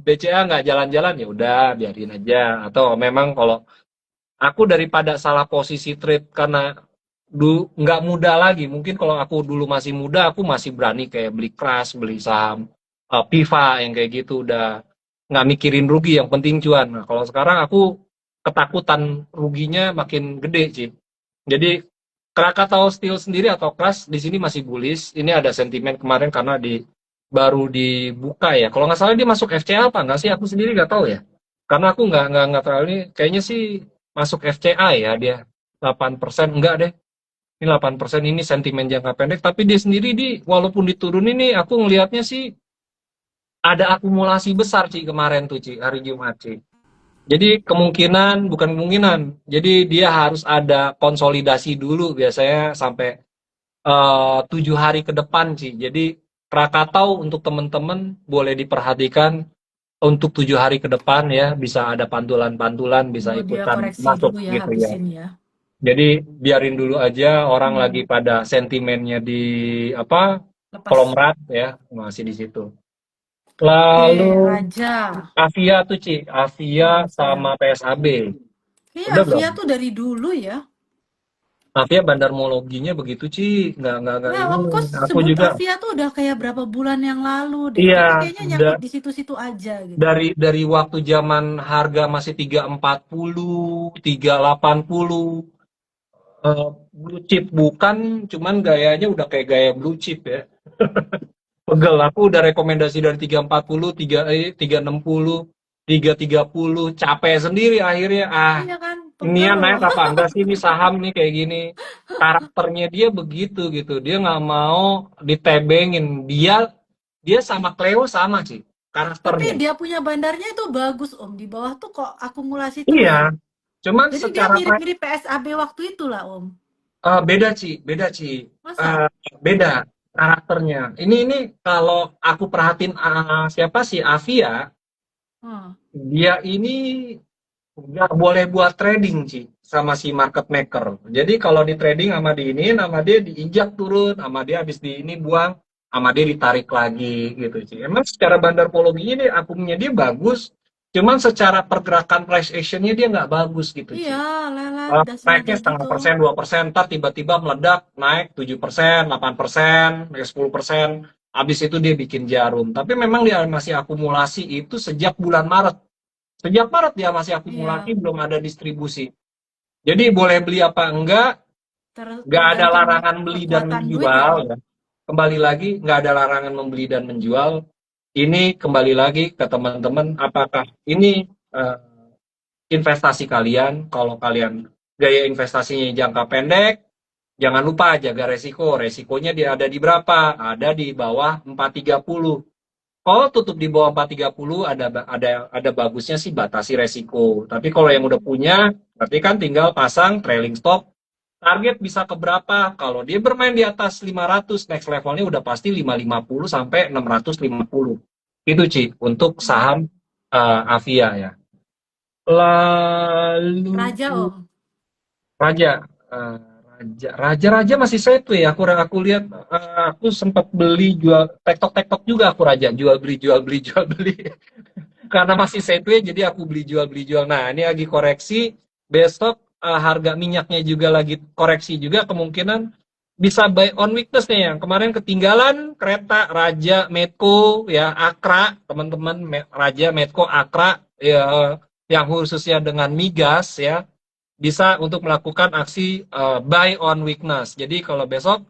BCA nggak jalan-jalan ya udah biarin aja. Atau memang kalau aku daripada salah posisi trade karena nggak muda lagi. Mungkin kalau aku dulu masih muda, aku masih berani kayak beli Crash, beli saham Piva yang kayak gitu udah nggak mikirin rugi, yang penting cuan. Nah, kalau sekarang aku ketakutan ruginya makin gede sih. Jadi Krakatau Steel sendiri atau Crash di sini masih bullish. Ini ada sentimen kemarin karena baru dibuka ya. Kalau nggak salah dia masuk FCA apa nggak sih? Aku sendiri nggak tahu ya. Karena aku nggak terlalu ini. Kayaknya sih masuk FCA ya dia 8% enggak deh. Ini 8% ini sentimen jangka pendek, tapi dia sendiri walaupun diturunin nih, aku ngelihatnya sih ada akumulasi besar Ci kemarin tuh Ci, hari Jumat Ci. Jadi kemungkinan, bukan kemungkinan, jadi dia harus ada konsolidasi dulu biasanya sampai 7 hari ke depan Ci. Jadi Krakatau untuk teman-teman boleh diperhatikan untuk 7 hari ke depan ya, bisa ada pantulan-pantulan, bisa Oh, dia ikutan koreksi masuk dulu ya, gitu ya. habisin ya. Jadi biarin dulu aja orang lagi Hmm, pada sentimennya di apa lepas. kolom rat ya masih di situ. Oke, Lalu raja. Avia tuh Ci, Avia Raja. sama PSAB. Iya, Udah belum? Via tuh dari dulu ya. Tapi ya bandarmologinya begitu, Ci. Nggak Ya, ini. Om, kok Aku sebut juga, Avia tuh udah kayak berapa bulan yang lalu deh. iya, Tapi kayaknya nyangkut di situ-situ aja gitu. dari waktu zaman harga masih 340, 380, blue chip bukan, cuman gayanya udah kayak gaya blue chip ya. Pegel, aku udah rekomendasi dari 340, 360, 330, capek sendiri akhirnya. Ah, Iya kan, ini ya pegel. naik apa enggak sih ini saham nih kayak gini. Karakternya dia begitu gitu. Dia nggak mau ditebengin. Dia dia sama Cleo sama sih Tapi karakternya. dia punya bandarnya itu bagus, Om. Di bawah tuh kok akumulasi Iya, terus. cuman Jadi dia secara mirip-mirip PSAB waktu itu lah, Om. beda Ci. Masa? Beda karakternya. Ini kalau aku perhatiin siapa sih Avia, Hmm. dia ini nggak boleh buat trading Ci sama si market maker. Jadi kalau di trading sama di ini, nama dia diinjak turun, sama dia habis di ini buang, sama dia ditarik lagi gitu Ci. Emang secara bandarpologi ini akumnya dia bagus, cuman secara pergerakan price actionnya dia nggak bagus gitu Iya, Ci. lelet, das Naiknya nada setengah gitu. persen, 2%, ntar tiba-tiba meledak, naik 7%, 8%, naik 10%, habis itu dia bikin jarum. Tapi memang dia masih akumulasi itu sejak bulan Maret. Sejak Maret dia masih akumulasi, Iya, belum ada distribusi. Jadi boleh beli apa enggak, nggak ada tergantung larangan beli dan kekuatan duit ya, menjual. Om. Ya. Kembali lagi, nggak ada larangan membeli dan menjual. Ini kembali lagi ke teman-teman, apakah ini eh, investasi kalian? Kalau kalian gaya investasinya jangka pendek, jangan lupa jaga resiko. Resikonya dia ada di berapa? Ada di bawah 430. Kalau tutup di bawah 430 ada bagusnya sih batasi resiko. Tapi kalau yang udah Hmm. punya, berarti kan tinggal pasang trailing stop. Target bisa ke berapa? Kalau dia bermain di atas 500, next levelnya udah pasti 550 sampai 650. Itu Ci, untuk saham Hmm. Avia ya. Lalu Raja, Om. Raja, Raja masih sideways. Aku lihat, aku sempat beli jual tektok juga aku Raja, jual beli jual beli jual beli. Karena masih sideways, jadi aku beli jual. Nah, ini lagi koreksi. Besok harga minyaknya juga lagi koreksi juga, kemungkinan bisa buy on weakness nih yang kemarin ketinggalan kereta Raja Medco ya Akra teman-teman Raja Medco Akra ya, yang khususnya dengan migas ya bisa untuk melakukan aksi buy on weakness. Jadi kalau besok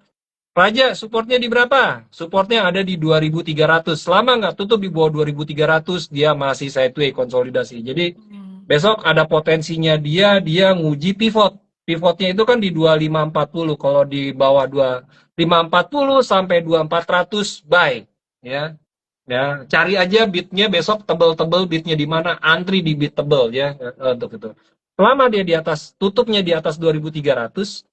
Raja supportnya di berapa? Supportnya ada di 2.300. Selama nggak tutup di bawah 2.300, dia masih sideways konsolidasi. Jadi Hmm. besok ada potensinya dia nguji pivot. Pivotnya itu kan di 2540. Kalau di bawah 2540 sampai 2400 buy ya. Ya, cari aja bitnya besok tebel-tebel bitnya di mana, antri di bit tebel ya untuk itu. Selama dia di atas tutupnya di atas 2.300,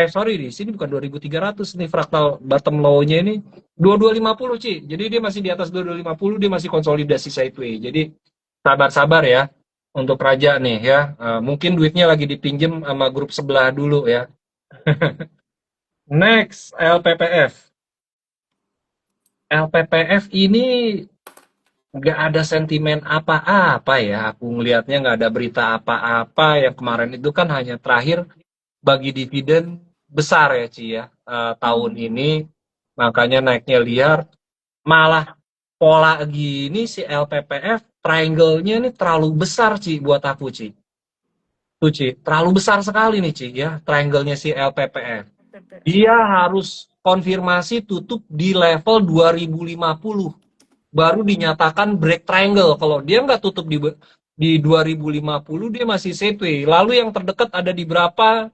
sorry di sini bukan 2.300 nih fraktal bottom low-nya ini 2250 Ci. Jadi dia masih di atas 2250, dia masih konsolidasi sideways. Jadi sabar-sabar ya untuk Raja nih ya. Mungkin duitnya lagi dipinjem sama grup sebelah dulu ya. Next, LPPF. LPPF ini nggak ada sentimen apa-apa ya. Aku ngelihatnya nggak ada berita apa-apa. Yang kemarin itu kan hanya terakhir bagi dividen besar ya Ci ya tahun Hmm. ini, makanya naiknya liar. Malah pola gini si LPPF triangle-nya ini terlalu besar Ci buat aku Ci. Tuh Ci, terlalu besar sekali nih Ci ya triangle-nya si LPPF. Dia PPF. harus konfirmasi tutup di level 2050 baru dinyatakan break triangle. Kalau dia nggak tutup di 2050 dia masih sideways. Lalu yang terdekat ada di berapa?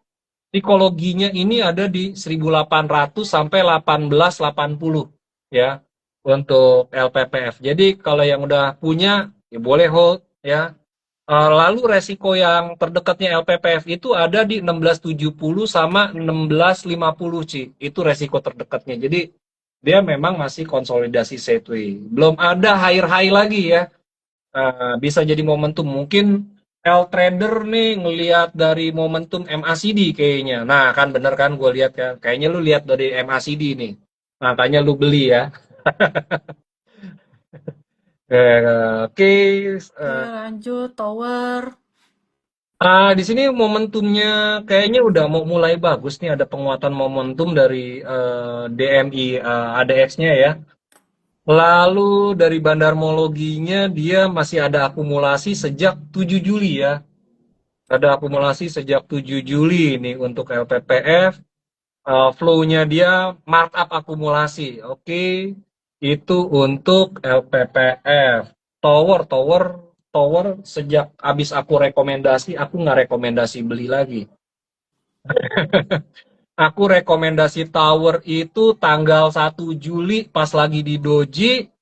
Psikologinya ini ada di 1800 sampai 1880 ya untuk LPPF. Jadi kalau yang udah punya ya boleh hold ya. Lalu resiko yang terdekatnya LPPF itu ada di 1670 sama 1650 Ci. Itu resiko terdekatnya. Jadi dia memang masih konsolidasi sideways. Belum ada high lagi ya. Bisa jadi momentum mungkin L trader nih ngelihat dari momentum MACD kayaknya. Nah, kan bener kan gue lihat kan. Kayaknya lu lihat dari MACD nih. Makanya lu beli ya. Oke, Oke, lanjut tower. Di sini momentumnya kayaknya udah mau mulai bagus nih, ada penguatan momentum dari DMI ADX-nya ya. Lalu dari bandarmologinya dia masih ada akumulasi sejak 7 Juli ya. Ada akumulasi sejak 7 Juli ini untuk LPPF. Flow-nya dia markup akumulasi. Oke, itu untuk LPPF. Tower, tower, tower sejak abis aku rekomendasi, aku nggak rekomendasi beli lagi. Aku rekomendasi tower itu tanggal 1 Juli pas lagi di doji,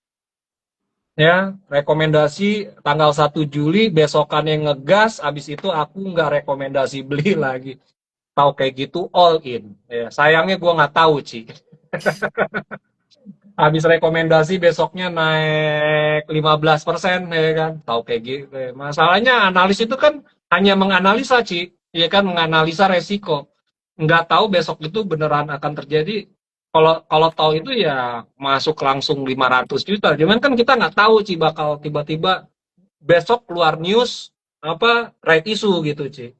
ya. Rekomendasi tanggal 1 Juli, besokannya ngegas, abis itu aku nggak rekomendasi beli lagi. Tahu kayak gitu all in. Ya, sayangnya gue nggak tahu, Ci. Habis rekomendasi besoknya naik 15%, ya kan. Tahu kayak gitu. Masalahnya analis itu kan hanya menganalisa, Ci. Ya kan, menganalisa resiko. Nggak tahu besok itu beneran akan terjadi. Kalau kalau tahu itu ya masuk langsung 500 juta. Cuman kan kita nggak tahu, Ci, bakal tiba-tiba besok keluar news apa right issue gitu, Ci.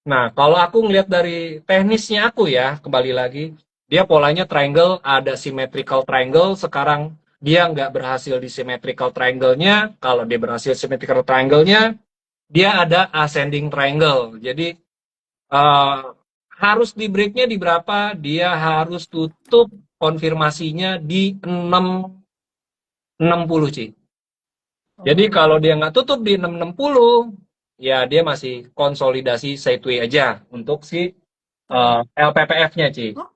Nah, kalau aku ngelihat dari teknisnya aku ya, kembali lagi, dia polanya triangle, ada symmetrical triangle, sekarang dia nggak berhasil di symmetrical triangle-nya, kalau dia berhasil symmetrical triangle-nya, dia ada ascending triangle. Jadi, eh, harus di break-nya di berapa? Dia harus tutup konfirmasinya di 660, Ci. Jadi kalau dia nggak tutup di 660, ya dia masih konsolidasi sideways aja untuk si LPPF-nya, Ci. Oh,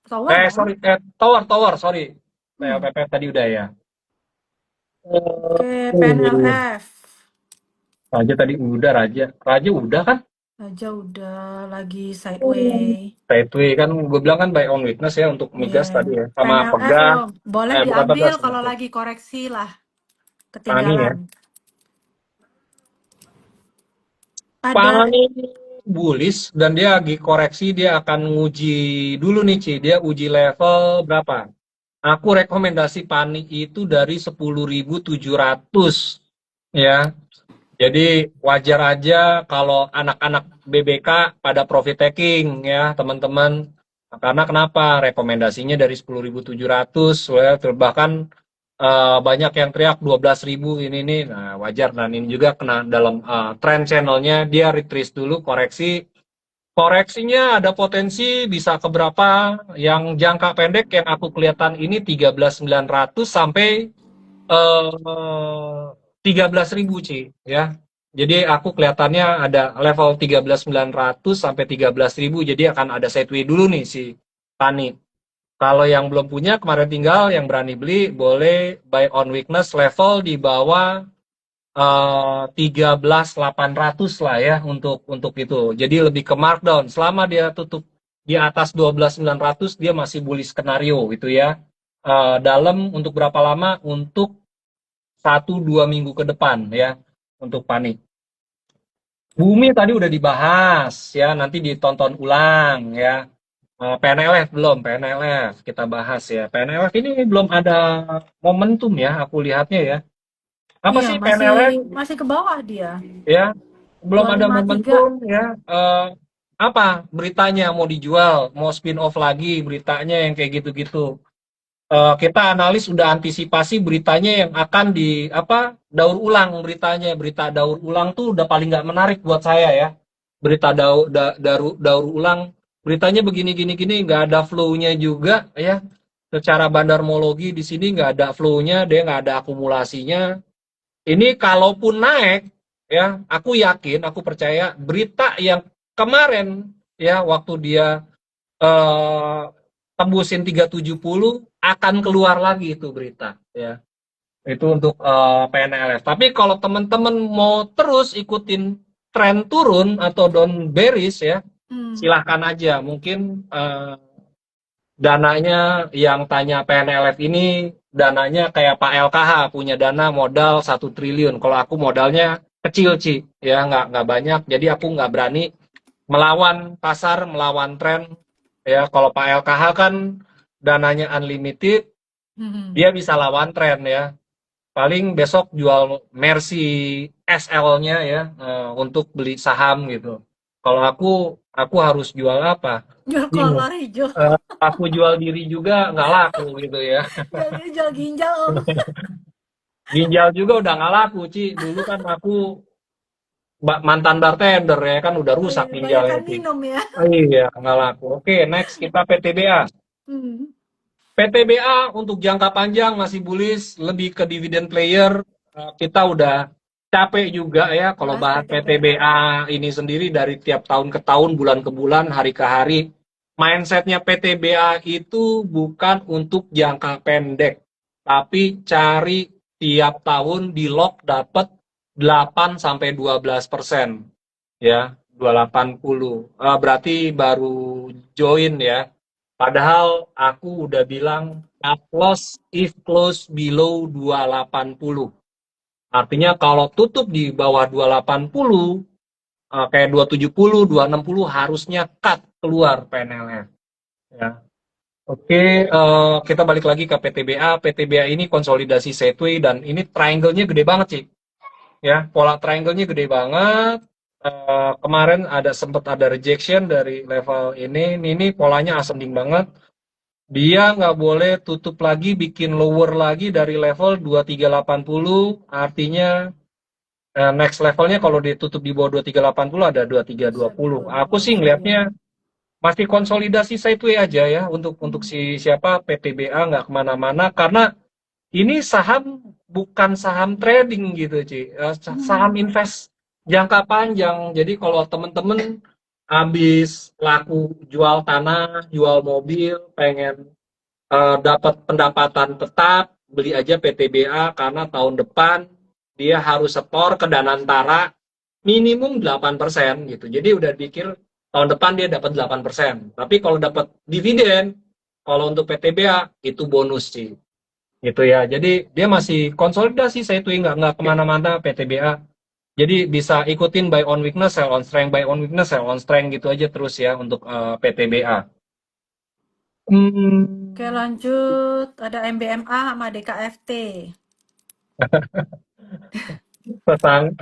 tower apa? Sorry, tower, sorry. Hmm. LPPF tadi udah ya. Oke, Uh, PNLF. Raja tadi udah, Raja udah kan? Aja udah lagi sideway. Sideways kan, gue bilang kan buy on witness ya untuk Iya, migas tadi ya. Sama PNLF Pegah, Om. Boleh bukan diambil Pegah, kalau sorry. lagi koreksi lah, Pani ya. ketinggalan. Ada, Pani bullish dan dia lagi koreksi, dia akan nguji dulu nih, Ci. Dia uji level berapa? Aku rekomendasi Pani itu dari 10.700 ya. Jadi wajar aja kalau anak-anak BBK pada profit taking ya, teman-teman. Karena kenapa? Rekomendasinya dari 10.700 ya, bahkan banyak yang teriak 12.000 ini. Nah, wajar, dan ini juga kena dalam trend channelnya, dia retrace dulu, koreksi. Koreksinya ada potensi bisa ke berapa? Yang jangka pendek yang aku kelihatan ini 13.900 sampai 13.000, Ci, ya. Jadi aku kelihatannya ada level 13.900 sampai 13.000, jadi akan ada sideways dulu nih si Tani. Kalau yang belum punya kemarin tinggal yang berani beli boleh buy on weakness level di bawah 13.800 lah ya untuk itu. Jadi lebih ke markdown. Selama dia tutup di atas 12.900 dia masih bullish skenario gitu ya. Dalam untuk berapa lama? Untuk 1-2 minggu ke depan ya untuk panik. Bumi tadi udah dibahas ya, nanti ditonton ulang ya. PNLF belum, PNLF kita bahas ya. PNLF ini belum ada momentum ya, aku lihatnya ya. Apa iya sih masih PNLF masih ke bawah dia. ya? Belum ada 253. momentum ya. Apa beritanya mau dijual, mau spin off lagi beritanya yang kayak gitu-gitu. Kita analis udah antisipasi beritanya yang akan di apa daur ulang beritanya. Berita daur ulang tuh udah paling nggak menarik buat saya ya. Berita daur ulang beritanya begini gini gini, nggak ada flow-nya juga ya. Secara bandarmologi di sini nggak ada flow-nya, dia nggak ada akumulasinya. Ini kalaupun naik ya, aku yakin, aku percaya berita yang kemarin ya waktu dia eh, tembusin 370 akan keluar lagi itu berita ya. Itu untuk PNLF. Tapi kalau teman-teman mau terus ikutin tren turun atau down bearish ya, Hmm. silahkan aja. Mungkin dananya yang tanya PNLF ini dananya kayak Pak LKH punya dana modal 1 triliun. Kalau aku modalnya kecil, Ci, ya nggak banyak. Jadi aku nggak berani melawan pasar, melawan tren. Ya, kalau Pak LKH kan dananya unlimited, Hmm. dia bisa lawan tren ya. paling besok jual Mercy SL-nya ya, untuk beli saham gitu. Kalau aku harus jual apa? Jual Bingung. kolor hijau. Aku jual diri juga nggak laku gitu ya. Jual ginjal Om. Ginjal juga udah nggak laku, Ci. Dulu kan aku mantan bartender ya kan udah Oh iya, rusak ginjalnya, kebanyakan Ci. minum ya. Oh, iya, nggak laku. Oke, next kita PTBA. Hmm. PTBA untuk jangka panjang masih bullish, lebih ke dividend player. Kita udah capek juga ya kalau Bahas bahas PTBA. PTBA ini sendiri dari tiap tahun ke tahun, bulan ke bulan, hari ke hari. Mindsetnya PTBA itu bukan untuk jangka pendek, tapi cari tiap tahun di lock dapat 8 sampai 12%. Ya, 280. Berarti baru join ya. Padahal aku udah bilang cut loss if close below 280. Artinya kalau tutup di bawah 280, kayak 270, 260 harusnya cut keluar PNL-nya. Ya. Oke, kita balik lagi ke PTBA. PTBA ini konsolidasi sideways dan ini triangle-nya gede banget sih. Ya, pola triangle-nya gede banget. Kemarin sempat ada rejection dari level ini polanya ascending banget. Dia nggak boleh tutup lagi, bikin lower lagi dari level 2380, artinya next levelnya kalau ditutup di bawah 2380 ada 2320. Aku sih 2320 ya. ngelihatnya masih konsolidasi sideways aja ya untuk si siapa PTBA nggak kemana-mana karena ini saham bukan saham trading gitu, Ci. Saham invest jangka panjang. Jadi kalau temen-temen habis laku jual tanah, jual mobil, pengen dapat pendapatan tetap, beli aja PTBA karena tahun depan dia harus setor ke Danantara minimum 8% gitu. Jadi udah pikir tahun depan dia dapat 8%. Tapi kalau dapat dividen, kalau untuk PTBA itu bonus sih gitu ya. Jadi dia masih konsolidasi saya tuh nggak kemana-mana PTBA. Jadi bisa ikutin buy on weakness, sell on strength, buy on weakness, sell on strength gitu aja terus ya untuk PTBA. Oke Hmm, lanjut. Ada MBMA sama DKFT. Petang.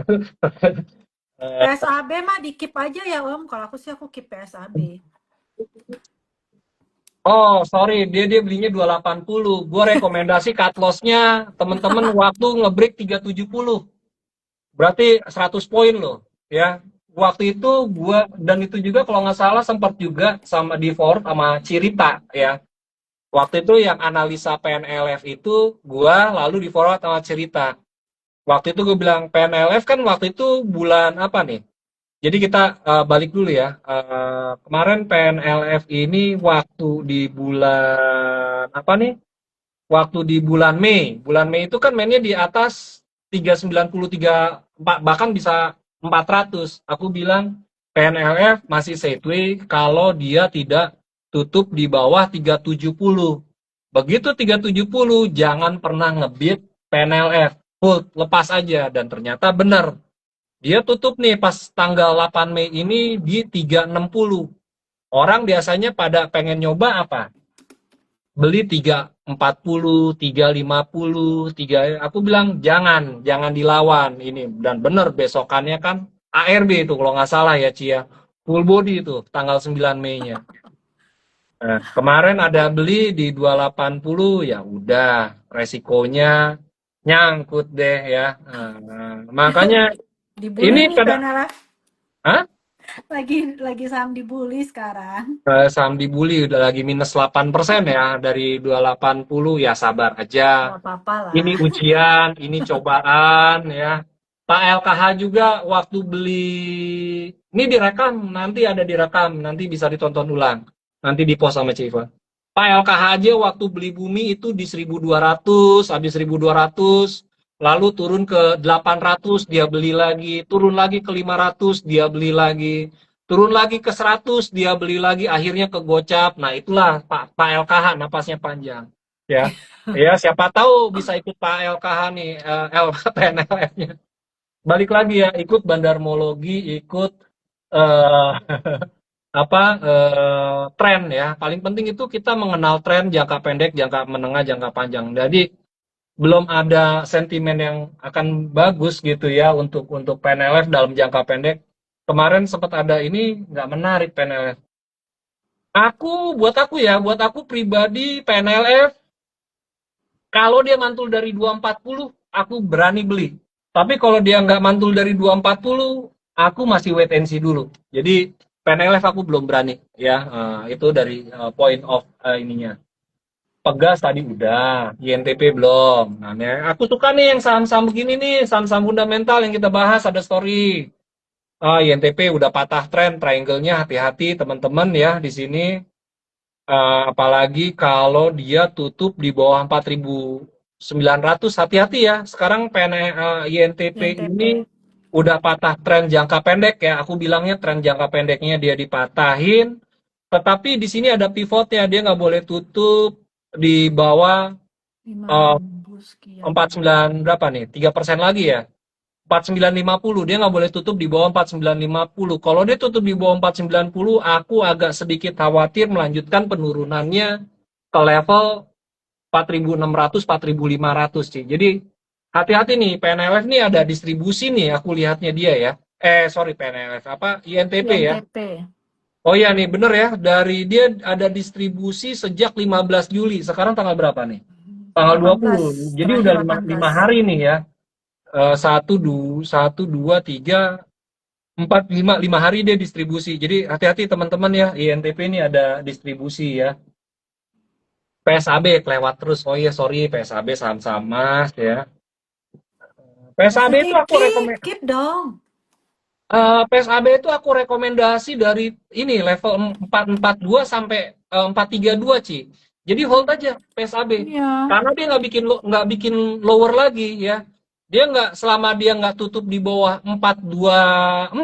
Eh, PSAB mah di keep aja ya Om. Kalau aku sih aku keep PSAB. oh, sorry, dia belinya 280. Gue rekomendasi cut loss-nya temen-temen waktu ngebreak 370. Berarti 100 poin loh, ya. Waktu itu gua dan itu juga kalau nggak salah sempat juga sama di forward sama Cirita ya. Waktu itu yang analisa PNLF itu gua lalu di forward sama Cirita. Waktu itu gue bilang PNLF kan waktu itu bulan apa nih? Jadi kita balik dulu ya. Kemarin PNLF ini waktu di bulan apa nih? Waktu di bulan Mei. Bulan Mei itu kan mainnya di atas 393, bahkan bisa 400. Aku bilang PNLF masih sideways kalau dia tidak tutup di bawah 370. Begitu 370 jangan pernah ngebit PNLF. Full, lepas aja. Dan ternyata benar. Dia tutup nih pas tanggal 8 Mei ini di 360. Orang biasanya pada pengen nyoba apa? Beli 340, 350, 3, aku bilang jangan dilawan ini dan bener besokannya kan ARB itu kalau nggak salah ya Cia. Full body itu tanggal 9 Mei-nya. Nah, kemarin ada beli di 280 ya udah resikonya nyangkut deh ya. Makanya Dibully ini nih kadang PNLF. Hah? Lagi saham dibully sekarang. Saham dibully udah lagi minus 8% ya dari 280 ya sabar aja. Gak apa-apa lah. Ini ujian, ini cobaan ya. Pak LKH juga waktu beli, ini direkam, nanti ada direkam, nanti bisa ditonton ulang. Nanti di post sama Civa. Pak LKH aja waktu beli bumi itu di 1.200, habis 1.200, lalu turun ke 800, dia beli lagi, turun lagi ke 500, dia beli lagi, turun lagi ke 100, dia beli lagi, akhirnya ke gocap. Nah itulah Pak LKH, napasnya panjang. Ya, ya siapa tahu bisa ikut Pak LKH nih, PNLF-nya. Balik lagi ya, ikut bandarmologi, ikut eh, tren ya. Paling penting itu kita mengenal tren jangka pendek, jangka menengah, jangka panjang. Jadi belum ada sentimen yang akan bagus gitu ya untuk PNLF dalam jangka pendek. Kemarin sempat ada ini nggak menarik PNLF. Buat aku pribadi PNLF kalau dia mantul dari 240, aku berani beli. Tapi kalau dia nggak mantul dari 240, aku masih wait and see dulu. Jadi PNLF aku belum berani ya. Itu dari point of ininya. Pegas tadi udah, INTP belum. Nah, aku suka nih yang saham-saham begini nih, saham-saham fundamental yang kita bahas ada story. INTP udah patah tren, triangle-nya hati-hati teman-teman ya di sini. Apalagi kalau dia tutup di bawah 4.900, hati-hati ya. Sekarang INTP INTP. ini udah patah tren jangka pendek ya. Aku bilangnya tren jangka pendeknya dia dipatahin. Tetapi di sini ada pivotnya, dia nggak boleh tutup di bawah 5.000 sekian. 49 berapa nih? 3% lagi ya. 4950, dia nggak boleh tutup di bawah 4950. Kalau dia tutup di bawah 4990, aku agak sedikit khawatir melanjutkan penurunannya ke level 4.600, 4.500 sih. Jadi hati-hati nih, PNLF nih ada distribusi nih, aku lihatnya dia ya. Sorry PNLF, apa? INTP ya. INTP. Oh iya nih, bener ya. Dari dia ada distribusi sejak 15 Juli. Sekarang tanggal berapa nih? Tanggal 20. 18, Jadi terakhir udah 5 18. hari nih ya. 1, 2, 3, 4, 5 hari dia distribusi. Jadi hati-hati teman-teman ya, INTP ini ada distribusi ya. PSAB kelewat terus. Oh iya sorry, PSAB saham-saham Mas ya. PSAB itu aku Keep dong. PSAB itu aku rekomendasi dari ini level 442 sampai 432 Ci. Jadi hold aja PSAB. Iya. Karena dia nggak bikin lower lagi ya. Dia nggak, selama dia nggak tutup di bawah 424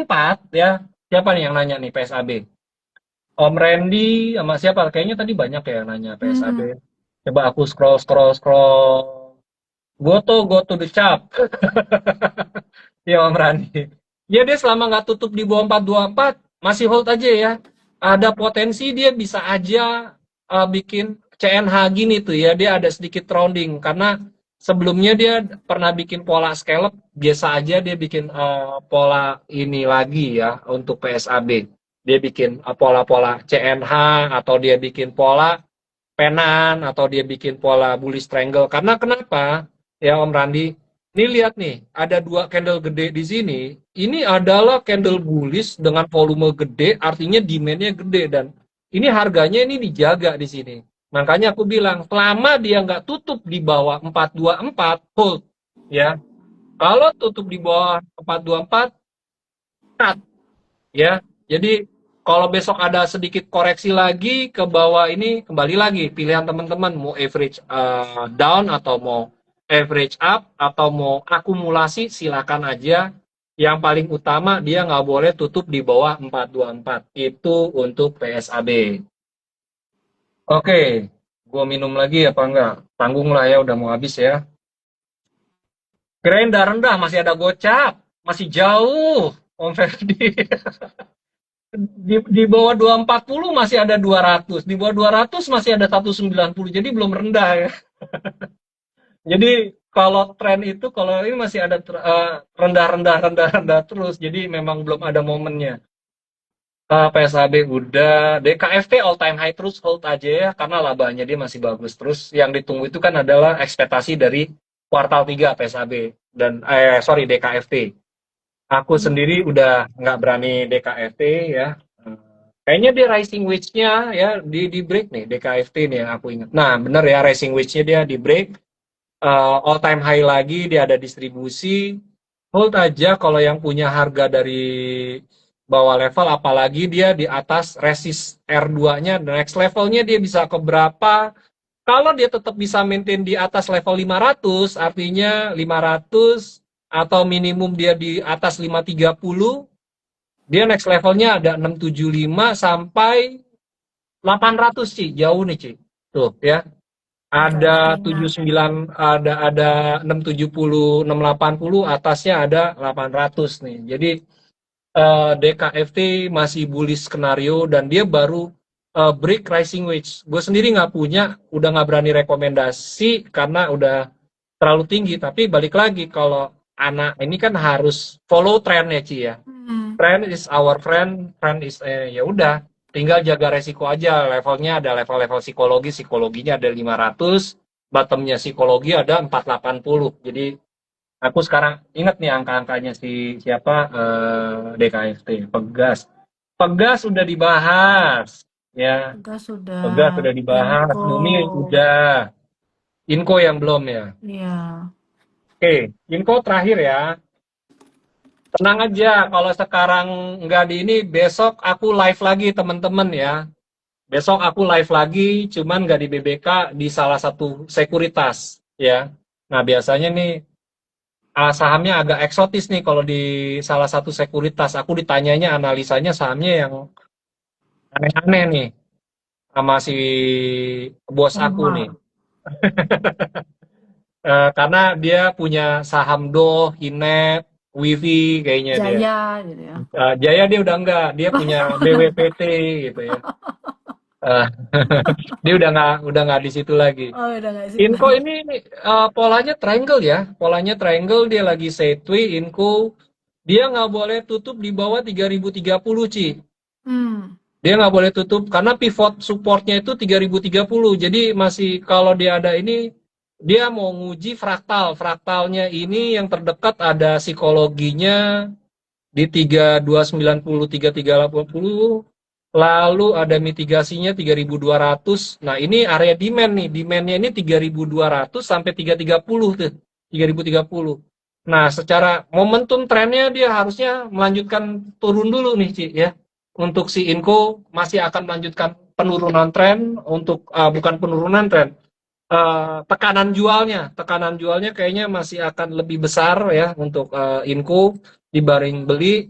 ya. Siapa nih yang nanya nih PSAB? Om Randy sama siapa? Kayaknya tadi banyak ya yang nanya PSAB. Coba aku scroll. Go to the chart. Ya Om Randy. Ya dia selama nggak tutup di bawah 424 masih hold aja ya. Ada potensi dia bisa aja bikin CNH gini tuh ya. Dia ada sedikit rounding karena sebelumnya dia pernah bikin pola scallop, biasa aja dia bikin pola ini lagi ya untuk PSAB. Dia bikin pola-pola CNH atau dia bikin pola penan atau dia bikin pola bullish triangle. Karena kenapa? Ya Om Randi, ini lihat nih, ada 2 candle gede di sini. Ini adalah candle bullish dengan volume gede, artinya demand-nya gede dan ini harganya ini dijaga di sini. Makanya aku bilang, selama dia nggak tutup di bawah 424, hold. Ya, kalau tutup di bawah 424, cut. Ya, jadi kalau besok ada sedikit koreksi lagi ke bawah ini, kembali lagi pilihan teman-teman mau average down atau mau average up atau mau akumulasi, silakan aja. Yang paling utama dia nggak boleh tutup di bawah 424. Itu untuk PSAB. Oke, gue minum lagi apa enggak? Tanggung lah ya, udah mau habis ya. Kirain udah rendah, masih ada gocap. Masih jauh, Om Ferdi. Di bawah 240 masih ada 200. Di bawah 200 masih ada 190. Jadi belum rendah ya. Jadi kalau tren itu, kalau ini masih ada rendah terus. Jadi memang belum ada momennya. PSAB udah, DKFT all time high terus, hold aja ya, karena labanya dia masih bagus. Terus yang ditunggu itu kan adalah ekspektasi dari kuartal 3 PSAB dan DKFT. Aku sendiri udah nggak berani DKFT ya. Kayaknya dia rising wedge-nya ya di break nih, DKFT nih yang aku ingat. Nah bener ya, rising wedge-nya dia di break, all time high lagi, dia ada distribusi. Hold aja kalau yang punya harga dari bawah level, apalagi dia di atas resist R2-nya, next levelnya dia bisa ke berapa. Kalau dia tetap bisa maintain di atas level 500, artinya 500 atau minimum dia di atas 530, dia next levelnya ada 675 sampai 800 Ci, jauh nih Ci. Tuh ya. Ada 79, ada 670, 680, atasnya ada 800 nih. Jadi DKFT masih bullish skenario dan dia baru break rising wedge. Gue sendiri nggak punya, udah nggak berani rekomendasi karena udah terlalu tinggi. Tapi balik lagi, kalau anak ini kan harus follow trend ya, Ci ya. Trend is our friend, friend is ya udah, tinggal jaga resiko aja. Levelnya ada level-level psikologi, psikologinya ada 500, bottomnya psikologi ada 480. Jadi aku sekarang inget nih angka-angkanya si siapa, DKFT, Pegas. Pegas udah dibahas, ya. Juga sudah. Pegas udah dibahas, Info. Bumi udah. Inko yang belum ya. Iya. Oke, info terakhir ya. Tenang aja, kalau sekarang nggak di ini, besok aku live lagi teman-teman ya. Besok aku live lagi, cuman nggak di BBK, di salah satu sekuritas ya. Nah biasanya nih sahamnya agak eksotis nih kalau di salah satu sekuritas. Aku ditanyanya analisanya sahamnya yang aneh-aneh nih sama si bos aku nih. Umar. Karena dia punya saham Do, Hinet, Wifi kayaknya dia. Jaya gitu ya. Jaya dia udah enggak, dia punya BWPT gitu ya. Eh, dia udah nggak di situ lagi. Oh, udah nggak sih Inco lagi. ini polanya triangle ya, polanya triangle, dia lagi sideways. Inco dia nggak boleh tutup di bawah 3030, Ci. Dia nggak boleh tutup karena pivot supportnya itu 3030. Jadi masih, kalau dia ada ini, dia mau nguji fraktalnya ini yang terdekat ada psikologinya di 3290, 3380, lalu ada mitigasinya 3200. Nah, ini area demand nih. Demandnya ini 3200 sampai 330 tuh. 3030. Nah, secara momentum trennya dia harusnya melanjutkan turun dulu nih, Ci ya. Untuk si Inco masih akan melanjutkan penurunan tren, untuk bukan penurunan tren, tekanan jualnya kayaknya masih akan lebih besar ya untuk Inco dibanding beli.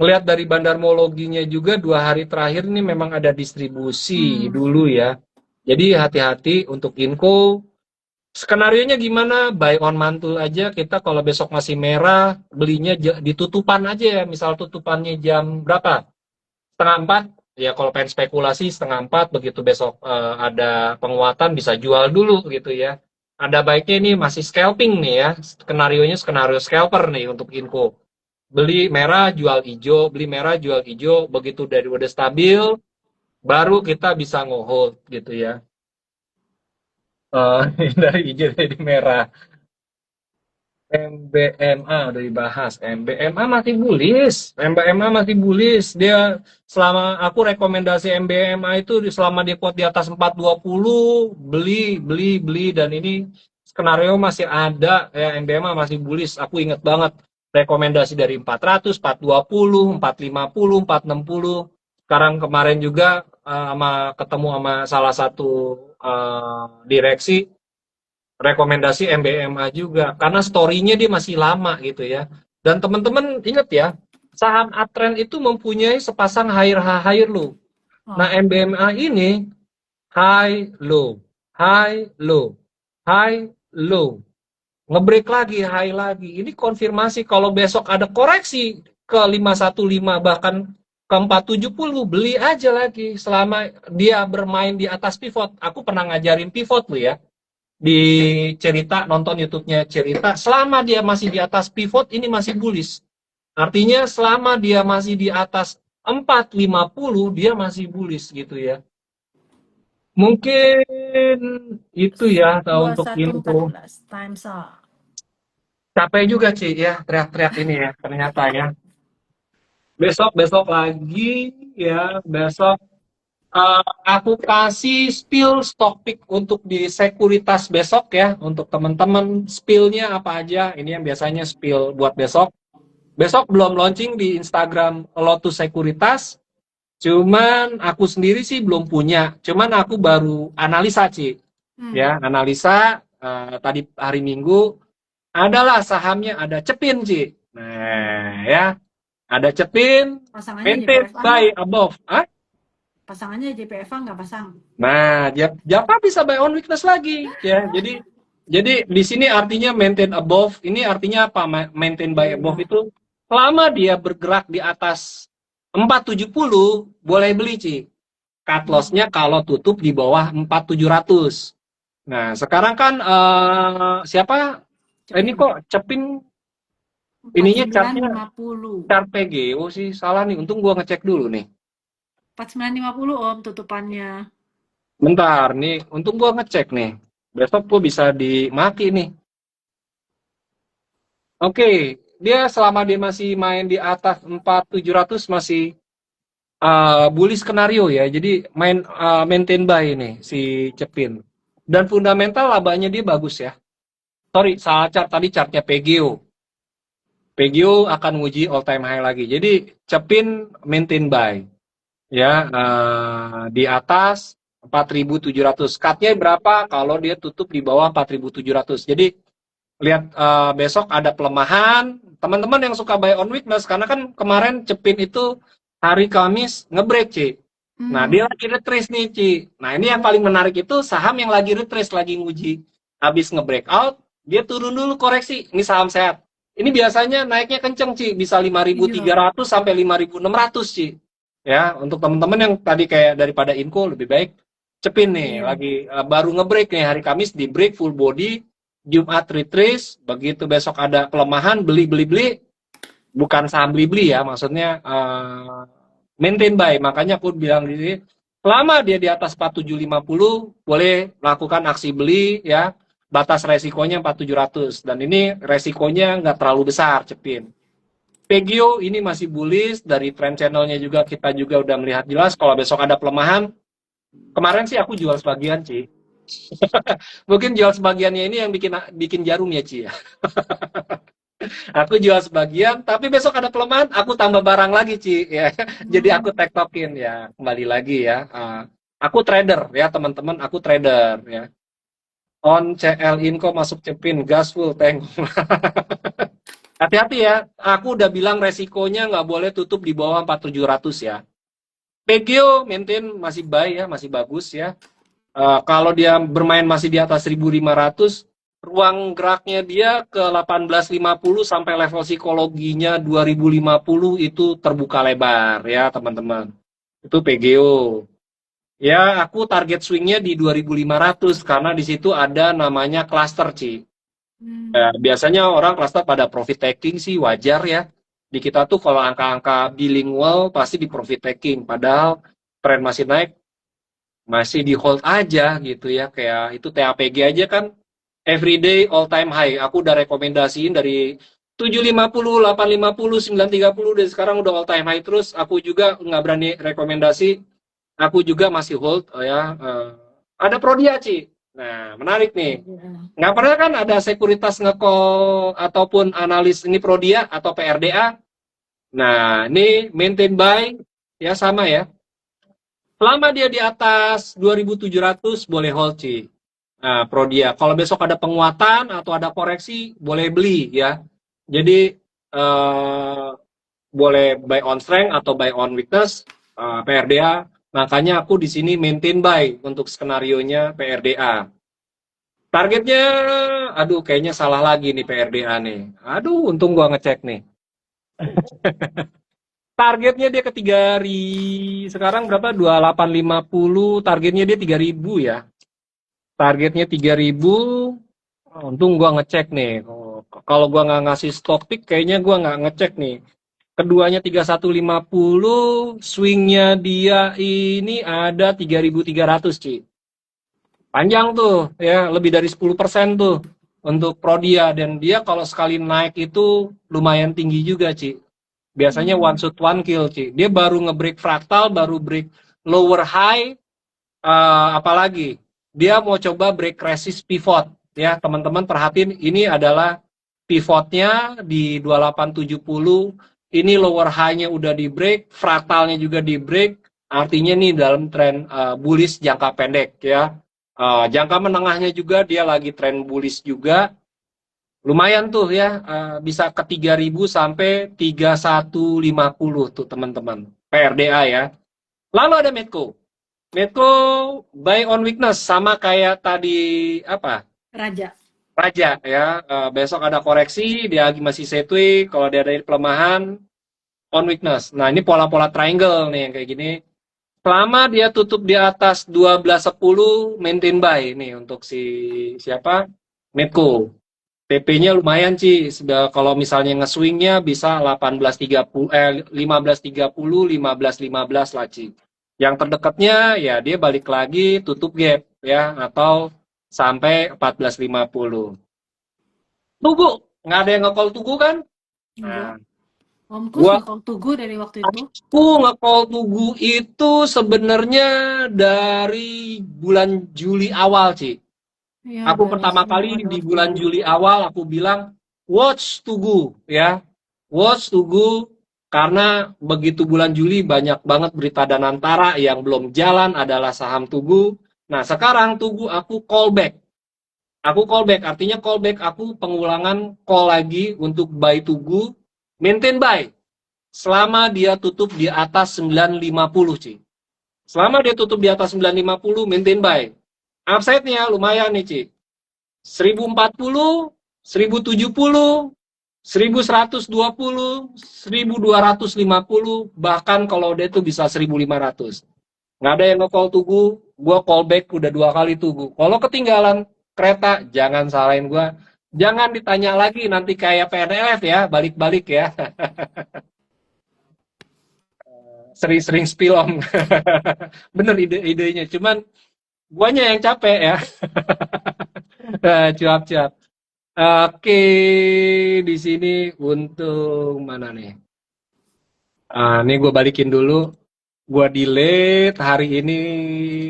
Ngelihat dari bandarmologinya juga 2 hari terakhir ini memang ada distribusi dulu ya. Jadi hati-hati untuk Inco. Skenarionya gimana? Buy on mantul aja kita, kalau besok masih merah, belinya di tutupan aja ya. Misal tutupannya jam berapa? 3:30. Ya kalau pengen spekulasi 3:30, begitu besok ada penguatan bisa jual dulu gitu ya. Ada baiknya ini masih scalping nih ya. Skenarionya skenario scalper nih untuk Inco. Beli merah jual hijau, beli merah jual hijau, begitu dari udah stabil baru kita bisa nge-hold gitu ya. Dari hijau jadi merah. MBMA udah dibahas. MBMA masih bullish. MBMA masih bullish. Dia, selama aku rekomendasi MBMA itu, selama dia kuat di atas 420, beli, dan ini skenario masih ada ya. MBMA masih bullish. Aku ingat banget rekomendasi dari 400, 420, 450, 460. Sekarang kemarin juga ketemu sama salah satu direksi, rekomendasi MBMA juga karena story-nya dia masih lama gitu ya. Dan teman-teman ingat ya, saham uptrend itu mempunyai sepasang higher low. Nah, MBMA ini high low, high low, high low. Ngebreak lagi, high lagi. Ini konfirmasi kalau besok ada koreksi ke 515 bahkan ke 470, beli aja lagi selama dia bermain di atas pivot. Aku pernah ngajarin pivot lu ya. Di cerita, nonton YouTube-nya cerita, selama dia masih di atas pivot ini masih bullish. Artinya selama dia masih di atas 450 dia masih bullish gitu ya. Mungkin itu ya untuk info. 2114 times up. Capek juga Ci ya teriak-teriak ini ya ternyata ya. Besok lagi ya, besok aku kasih spill stock pick untuk di sekuritas besok ya, untuk teman-teman. Spillnya apa aja, ini yang biasanya spill buat besok. Besok belum launching di Instagram Lotus Sekuritas, cuman aku sendiri sih belum punya, cuman aku baru analisa Ci ya, analisa tadi hari Minggu adalah sahamnya ada Cepin Ci. Nah ya, ada Cepin, maintain buy above. Pasangannya JPFA nggak pasang. Nah, Japa bisa buy on weakness lagi ya. Jadi di sini artinya maintain above. Ini artinya apa? Maintain buy above itu selama dia bergerak di atas 470 boleh beli, Ci. Cut loss-nya kalau tutup di bawah 4700. Nah, sekarang kan siapa? Ini Cepin. kok Cepin ininya chartnya 49.50. chart PGO sih. Salah nih. Untung gua ngecek dulu nih. 49.50 Om tutupannya. Bentar nih. Untung gua ngecek nih. Besok gua bisa dimaki nih. Oke, dia selama dia masih main di atas 4.700 masih bullish skenario ya. Jadi maintain buy nih si Cepin. Dan fundamental labanya dia bagus ya. Sorry, salah chart tadi chartnya PGO. PGO akan nguji all time high lagi. Jadi Cepin maintain buy ya di atas 4.700. Cut-nya berapa kalau dia tutup di bawah 4.700. Jadi lihat besok ada pelemahan. Teman-teman yang suka buy on weakness karena kan kemarin Cepin itu hari Kamis ngebreak, Ci. Nah, dia lagi retrace nih, Ci. Nah, ini yang paling menarik itu saham yang lagi retrace, lagi nguji. Habis nge-breakout, dia turun dulu koreksi. Ini saham sehat. Ini biasanya naiknya kenceng, Ci. Bisa Iya. 5.300 sampai 5.600, Ci. Ya, untuk teman-teman yang tadi kayak daripada Inco, lebih baik Cepin nih. Iya. Lagi baru nge-break nih hari Kamis, di break full body. Jumat retrace, begitu besok ada pelemahan, beli-beli-beli. Bukan saham beli-beli ya, maksudnya maintain buy. Makanya aku bilang di sini, selama dia di atas 4750 boleh melakukan aksi beli ya. Batas resikonya 4700 dan ini resikonya nggak terlalu besar, Cepin. PGO ini masih bullish, dari trend channelnya juga kita juga udah melihat jelas kalau besok ada pelemahan. Kemarin sih aku jual sebagian, Ci. Mungkin jual sebagiannya ini yang bikin bikin jarum ya, Ci ya. Aku jual sebagian, tapi besok ada pelemahan, aku tambah barang lagi, Ci. Ya. Jadi aku tektokin ya, kembali lagi ya. Aku trader ya, teman-teman, aku trader ya. On CL Inco masuk Cepin, gas full tank. Hati-hati ya, aku udah bilang resikonya nggak boleh tutup di bawah 4.700 ya. PGO maintain masih buy ya, masih bagus ya. Kalau dia bermain masih di atas 1.500, ruang geraknya dia ke 1850 sampai level psikologinya 2050 itu terbuka lebar ya teman-teman. Itu PGO. Ya, aku target swingnya di 2.500 karena di situ ada namanya cluster, Ci. Biasanya orang cluster pada profit taking sih wajar ya. Di kita tuh kalau angka-angka bilingual pasti di profit taking. Padahal tren masih naik, masih di hold aja gitu ya. Kayak itu TAPG aja kan everyday all time high. Aku udah rekomendasiin dari 750, 850, 930 dan sekarang udah all time high terus. Aku juga nggak berani rekomendasi. Aku juga masih hold ya. Ada Prodia, Ci. Nah, menarik nih. Nggak pernah kan ada sekuritas nge-call ataupun analis ini Prodia atau PRDA. Nah, ini maintain buy ya sama ya. Selama dia di atas 2.700 boleh hold, Ci. Nah, Prodia. Kalau besok ada penguatan atau ada koreksi, boleh beli ya. Jadi boleh buy on strength atau buy on weakness PRDA. Makanya aku di sini maintain buy untuk skenario-nya PRDA. Targetnya, aduh kayaknya salah lagi nih PRDA nih. Aduh, untung gua ngecek nih. Targetnya dia ke 3.000, sekarang berapa? 2850, targetnya dia 3.000 ya. Targetnya 3.000. Untung gua ngecek nih. Kalau gua nggak ngasih stock pick, kayaknya gua nggak ngecek nih. Keduanya 3150, swingnya dia ini ada 3.300, Ci. Panjang tuh, ya lebih dari 10% tuh untuk Prodia. Dan dia kalau sekali naik itu lumayan tinggi juga, Ci. Biasanya one shot one kill, Ci. Dia baru nge-break fraktal, baru break lower high, apalagi dia mau coba break resist pivot. Ya, teman-teman perhatiin ini adalah pivotnya di 2870. Ini lower high-nya udah di break, fraktalnya juga di break. Artinya nih dalam tren bullish jangka pendek ya. Jangka menengahnya juga dia lagi tren bullish juga. Lumayan tuh ya, bisa ke 3.000 sampai 3150 tuh teman-teman. PRDA ya. Lalu ada Medco. Medco buy on weakness sama kayak tadi apa? Raja. Raja ya. Besok ada koreksi, dia lagi masih sideways, kalau dia ada pelemahan on weakness. Nah, ini pola-pola triangle nih yang kayak gini. Selama dia tutup di atas 12.10 maintain buy nih untuk si siapa? Medco. TP-nya lumayan Ci. Kalau misalnya nge-swingnya bisa 18.30 15.30 15.15 lah Ci. Yang terdekatnya ya dia balik lagi tutup gap ya atau sampai 14.50. Tugu, nggak ada yang nge-call Tugu kan? Enggak. Nah, Om Kus gua nge-call Tugu dari waktu itu. aku nge-call Tugu itu sebenarnya dari bulan Juli awal, Ci. Ya, Aku udah pertama sering kali ada di waktu. bulan Juli awal aku bilang watch Tugu ya. Watch Tugu karena begitu bulan Juli banyak banget berita Danantara yang belum jalan adalah saham Tugu. Nah, sekarang Tugu aku callback. Aku callback artinya callback aku pengulangan call lagi untuk buy Tugu, maintain buy selama dia tutup di atas 950, Ci. Selama dia tutup di atas 950, maintain buy. Upside-nya lumayan nih, Ci. 1040, 1070, 1120, 1250, bahkan kalau dia tuh bisa 1500. Nggak ada yang nge-call Tugu, gue callback udah 2 kali Tugu. Kalau ketinggalan kereta, jangan salahin gue. Jangan ditanya lagi, nanti kayak PNLF ya, balik-balik ya. Sering-sering spill om. Bener ide-idenya, cuman guanya yang capek ya. Cuap-cuap. Oke, di sini untuk mana nih? Ini gue balikin dulu. Gue delete hari ini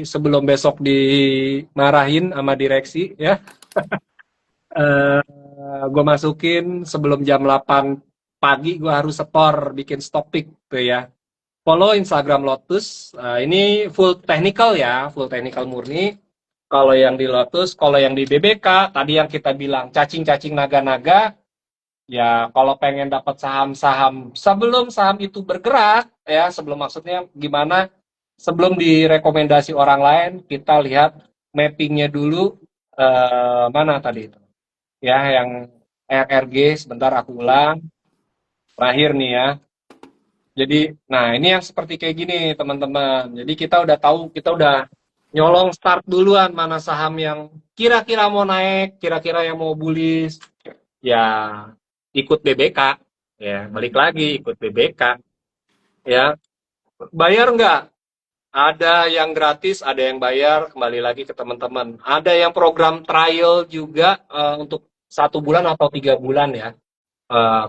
sebelum besok dimarahin sama direksi ya. Gue masukin sebelum jam 8 pagi gue harus setor bikin stock pick tuh ya. Follow Instagram Lotus. Ini full technical ya, full technical murni. Kalau yang di Lotus, kalau yang di BBK, tadi yang kita bilang cacing-cacing naga-naga, ya kalau pengen dapat saham-saham sebelum saham itu bergerak, ya sebelum maksudnya gimana, sebelum direkomendasi orang lain, kita lihat mappingnya dulu, mana tadi itu, ya yang RRG, sebentar aku ulang, terakhir nih ya. Jadi, nah ini yang seperti kayak gini teman-teman. Jadi kita udah tahu, kita udah nyolong start duluan mana saham yang kira-kira mau naik, kira-kira yang mau bullish, ya ikut BBK, ya balik lagi ikut BBK, ya bayar nggak? Ada yang gratis, ada yang bayar, kembali lagi ke teman-teman. Ada yang program trial juga untuk 1 bulan atau 3 bulan ya,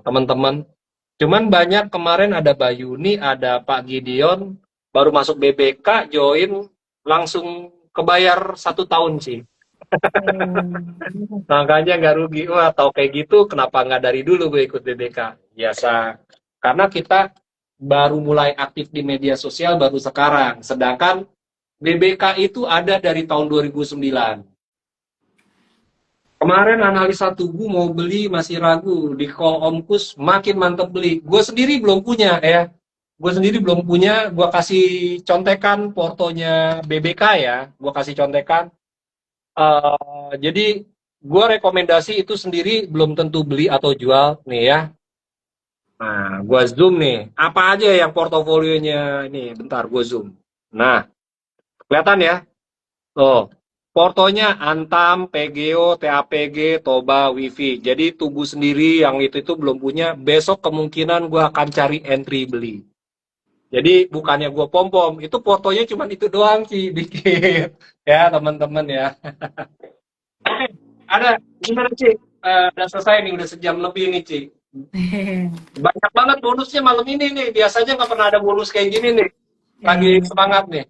teman-teman. Cuman banyak kemarin ada Bayuni, ada Pak Gideon, baru masuk BBK, join, langsung kebayar 1 tahun sih. Makanya nggak rugi. Wah, tahu kayak gitu, kenapa nggak dari dulu gue ikut BBK? Biasa. Karena kita baru mulai aktif di media sosial baru sekarang. Sedangkan BBK itu ada dari tahun 2009. Kemarin analisa Tugu mau beli masih ragu. Di call Om Kus makin mantep beli. Gue sendiri belum punya ya. Gue sendiri belum punya. Gue kasih contekan portonya BBK ya. Gue kasih contekan. Jadi gue rekomendasi itu sendiri belum tentu beli atau jual nih ya. Nah, gue zoom nih. Apa aja yang portofolionya ini? Bentar, gue zoom. Nah, kelihatan ya? Tuh, portonya Antam, PGO, TAPG, Toba, Wifi. Jadi Tugu sendiri yang itu belum punya. Besok kemungkinan gue akan cari entry beli. Jadi bukannya gue pom-pom, itu portonya cuma itu doang sih dikit. Ya teman-teman ya. Ada gimana Ci? Udah selesai nih, udah sejam lebih nih Ci. Banyak banget bonusnya malam ini nih. Biasanya nggak pernah ada bonus kayak gini nih. Lagi semangat nih.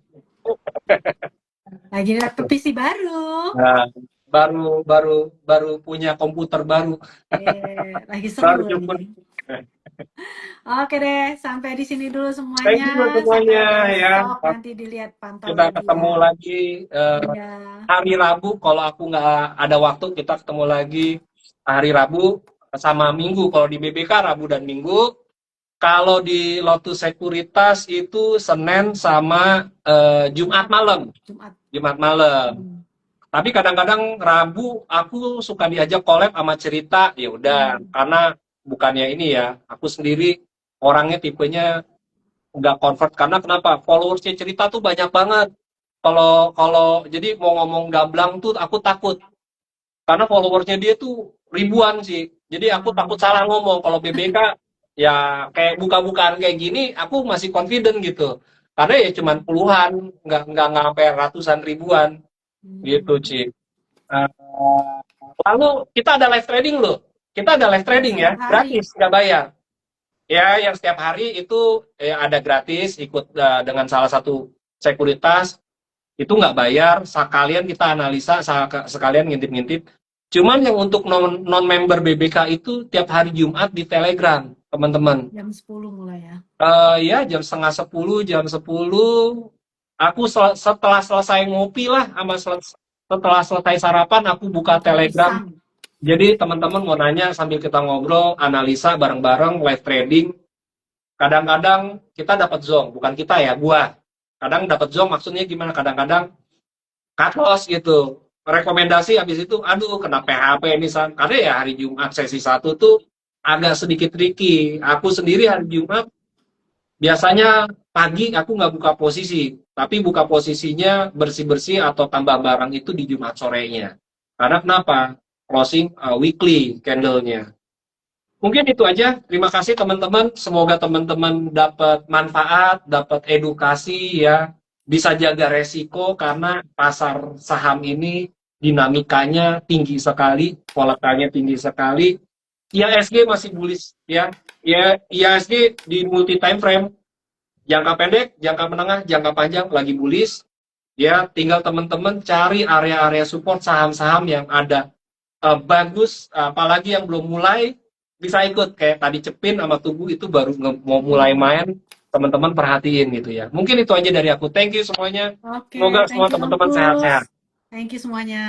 Lagi laptop PC baru. Nah, baru punya komputer baru. Lagi Baru seru jemput. ini. Oke deh, sampai di sini dulu semuanya. Thank you semuanya sampai ya. besok nanti dilihat pantau Kita lagi ketemu ya. lagi Iya. hari Rabu. Kalau aku nggak ada waktu, kita ketemu lagi hari Rabu sama Minggu. Kalau di BBK Rabu dan Minggu. Kalau di Lotus Sekuritas itu Senin sama Jumat malam. Jumat malam. Tapi kadang-kadang Rabu aku suka diajak collab sama cerita, ya udah, karena bukannya ini ya, aku sendiri orangnya tipenya nggak convert karena kenapa? Followersnya cerita tuh banyak banget. Kalau kalau jadi mau ngomong gamblang tuh aku takut karena followersnya dia tuh ribuan sih. Jadi aku takut salah ngomong. Kalau BBK ya kayak buka-bukaan kayak gini, aku masih confident gitu. Karena ya cuman puluhan, nggak sampai ratusan ribuan gitu, Ci. Eh, lalu kita ada live trading loh. Kita ada live Ya, trading ya, setiap hari. gratis, nggak bayar. Ya, yang setiap hari itu ada gratis, ikut dengan salah satu sekuritas, itu nggak bayar, sekalian kita analisa, sekalian ngintip-ngintip. Cuman yang untuk non-member BBK itu tiap hari Jumat di Telegram, teman-teman. Jam 10 mulai ya. Ya, jam setengah 10, jam 10, aku setelah selesai ngopi lah, setelah selesai sarapan, aku buka Makan Telegram. pisang. Jadi teman-teman mau nanya sambil kita ngobrol, analisa bareng-bareng, live trading. Kadang-kadang kita dapat zong, bukan kita ya, gua. Kadang dapat zong maksudnya gimana? Kadang-kadang cut loss gitu. Rekomendasi habis itu, aduh kena PHP ini, karena ya hari Jumat sesi 1 tuh agak sedikit tricky. Aku sendiri hari Jumat biasanya pagi aku nggak buka posisi, tapi buka posisinya bersih-bersih atau tambah barang itu di Jumat sorenya. Karena kenapa? Closing weekly candle-nya. Mungkin itu aja. Terima kasih teman-teman. Semoga teman-teman dapat manfaat, dapat edukasi ya. Bisa jaga resiko karena pasar saham ini dinamikanya tinggi sekali, volatilnya tinggi sekali. IHSG masih bullish ya. Ya, IHSG di multi time frame jangka pendek, jangka menengah, jangka panjang lagi bullish. Ya, tinggal teman-teman cari area-area support saham-saham yang ada bagus, apalagi yang belum mulai bisa ikut kayak tadi Cepin sama Tugu itu baru mau mulai main, teman-teman perhatiin gitu ya. Mungkin itu aja dari aku. Thank you semuanya. Oke, Semoga thank semua you Om teman-teman Kus. sehat-sehat. Thank you semuanya.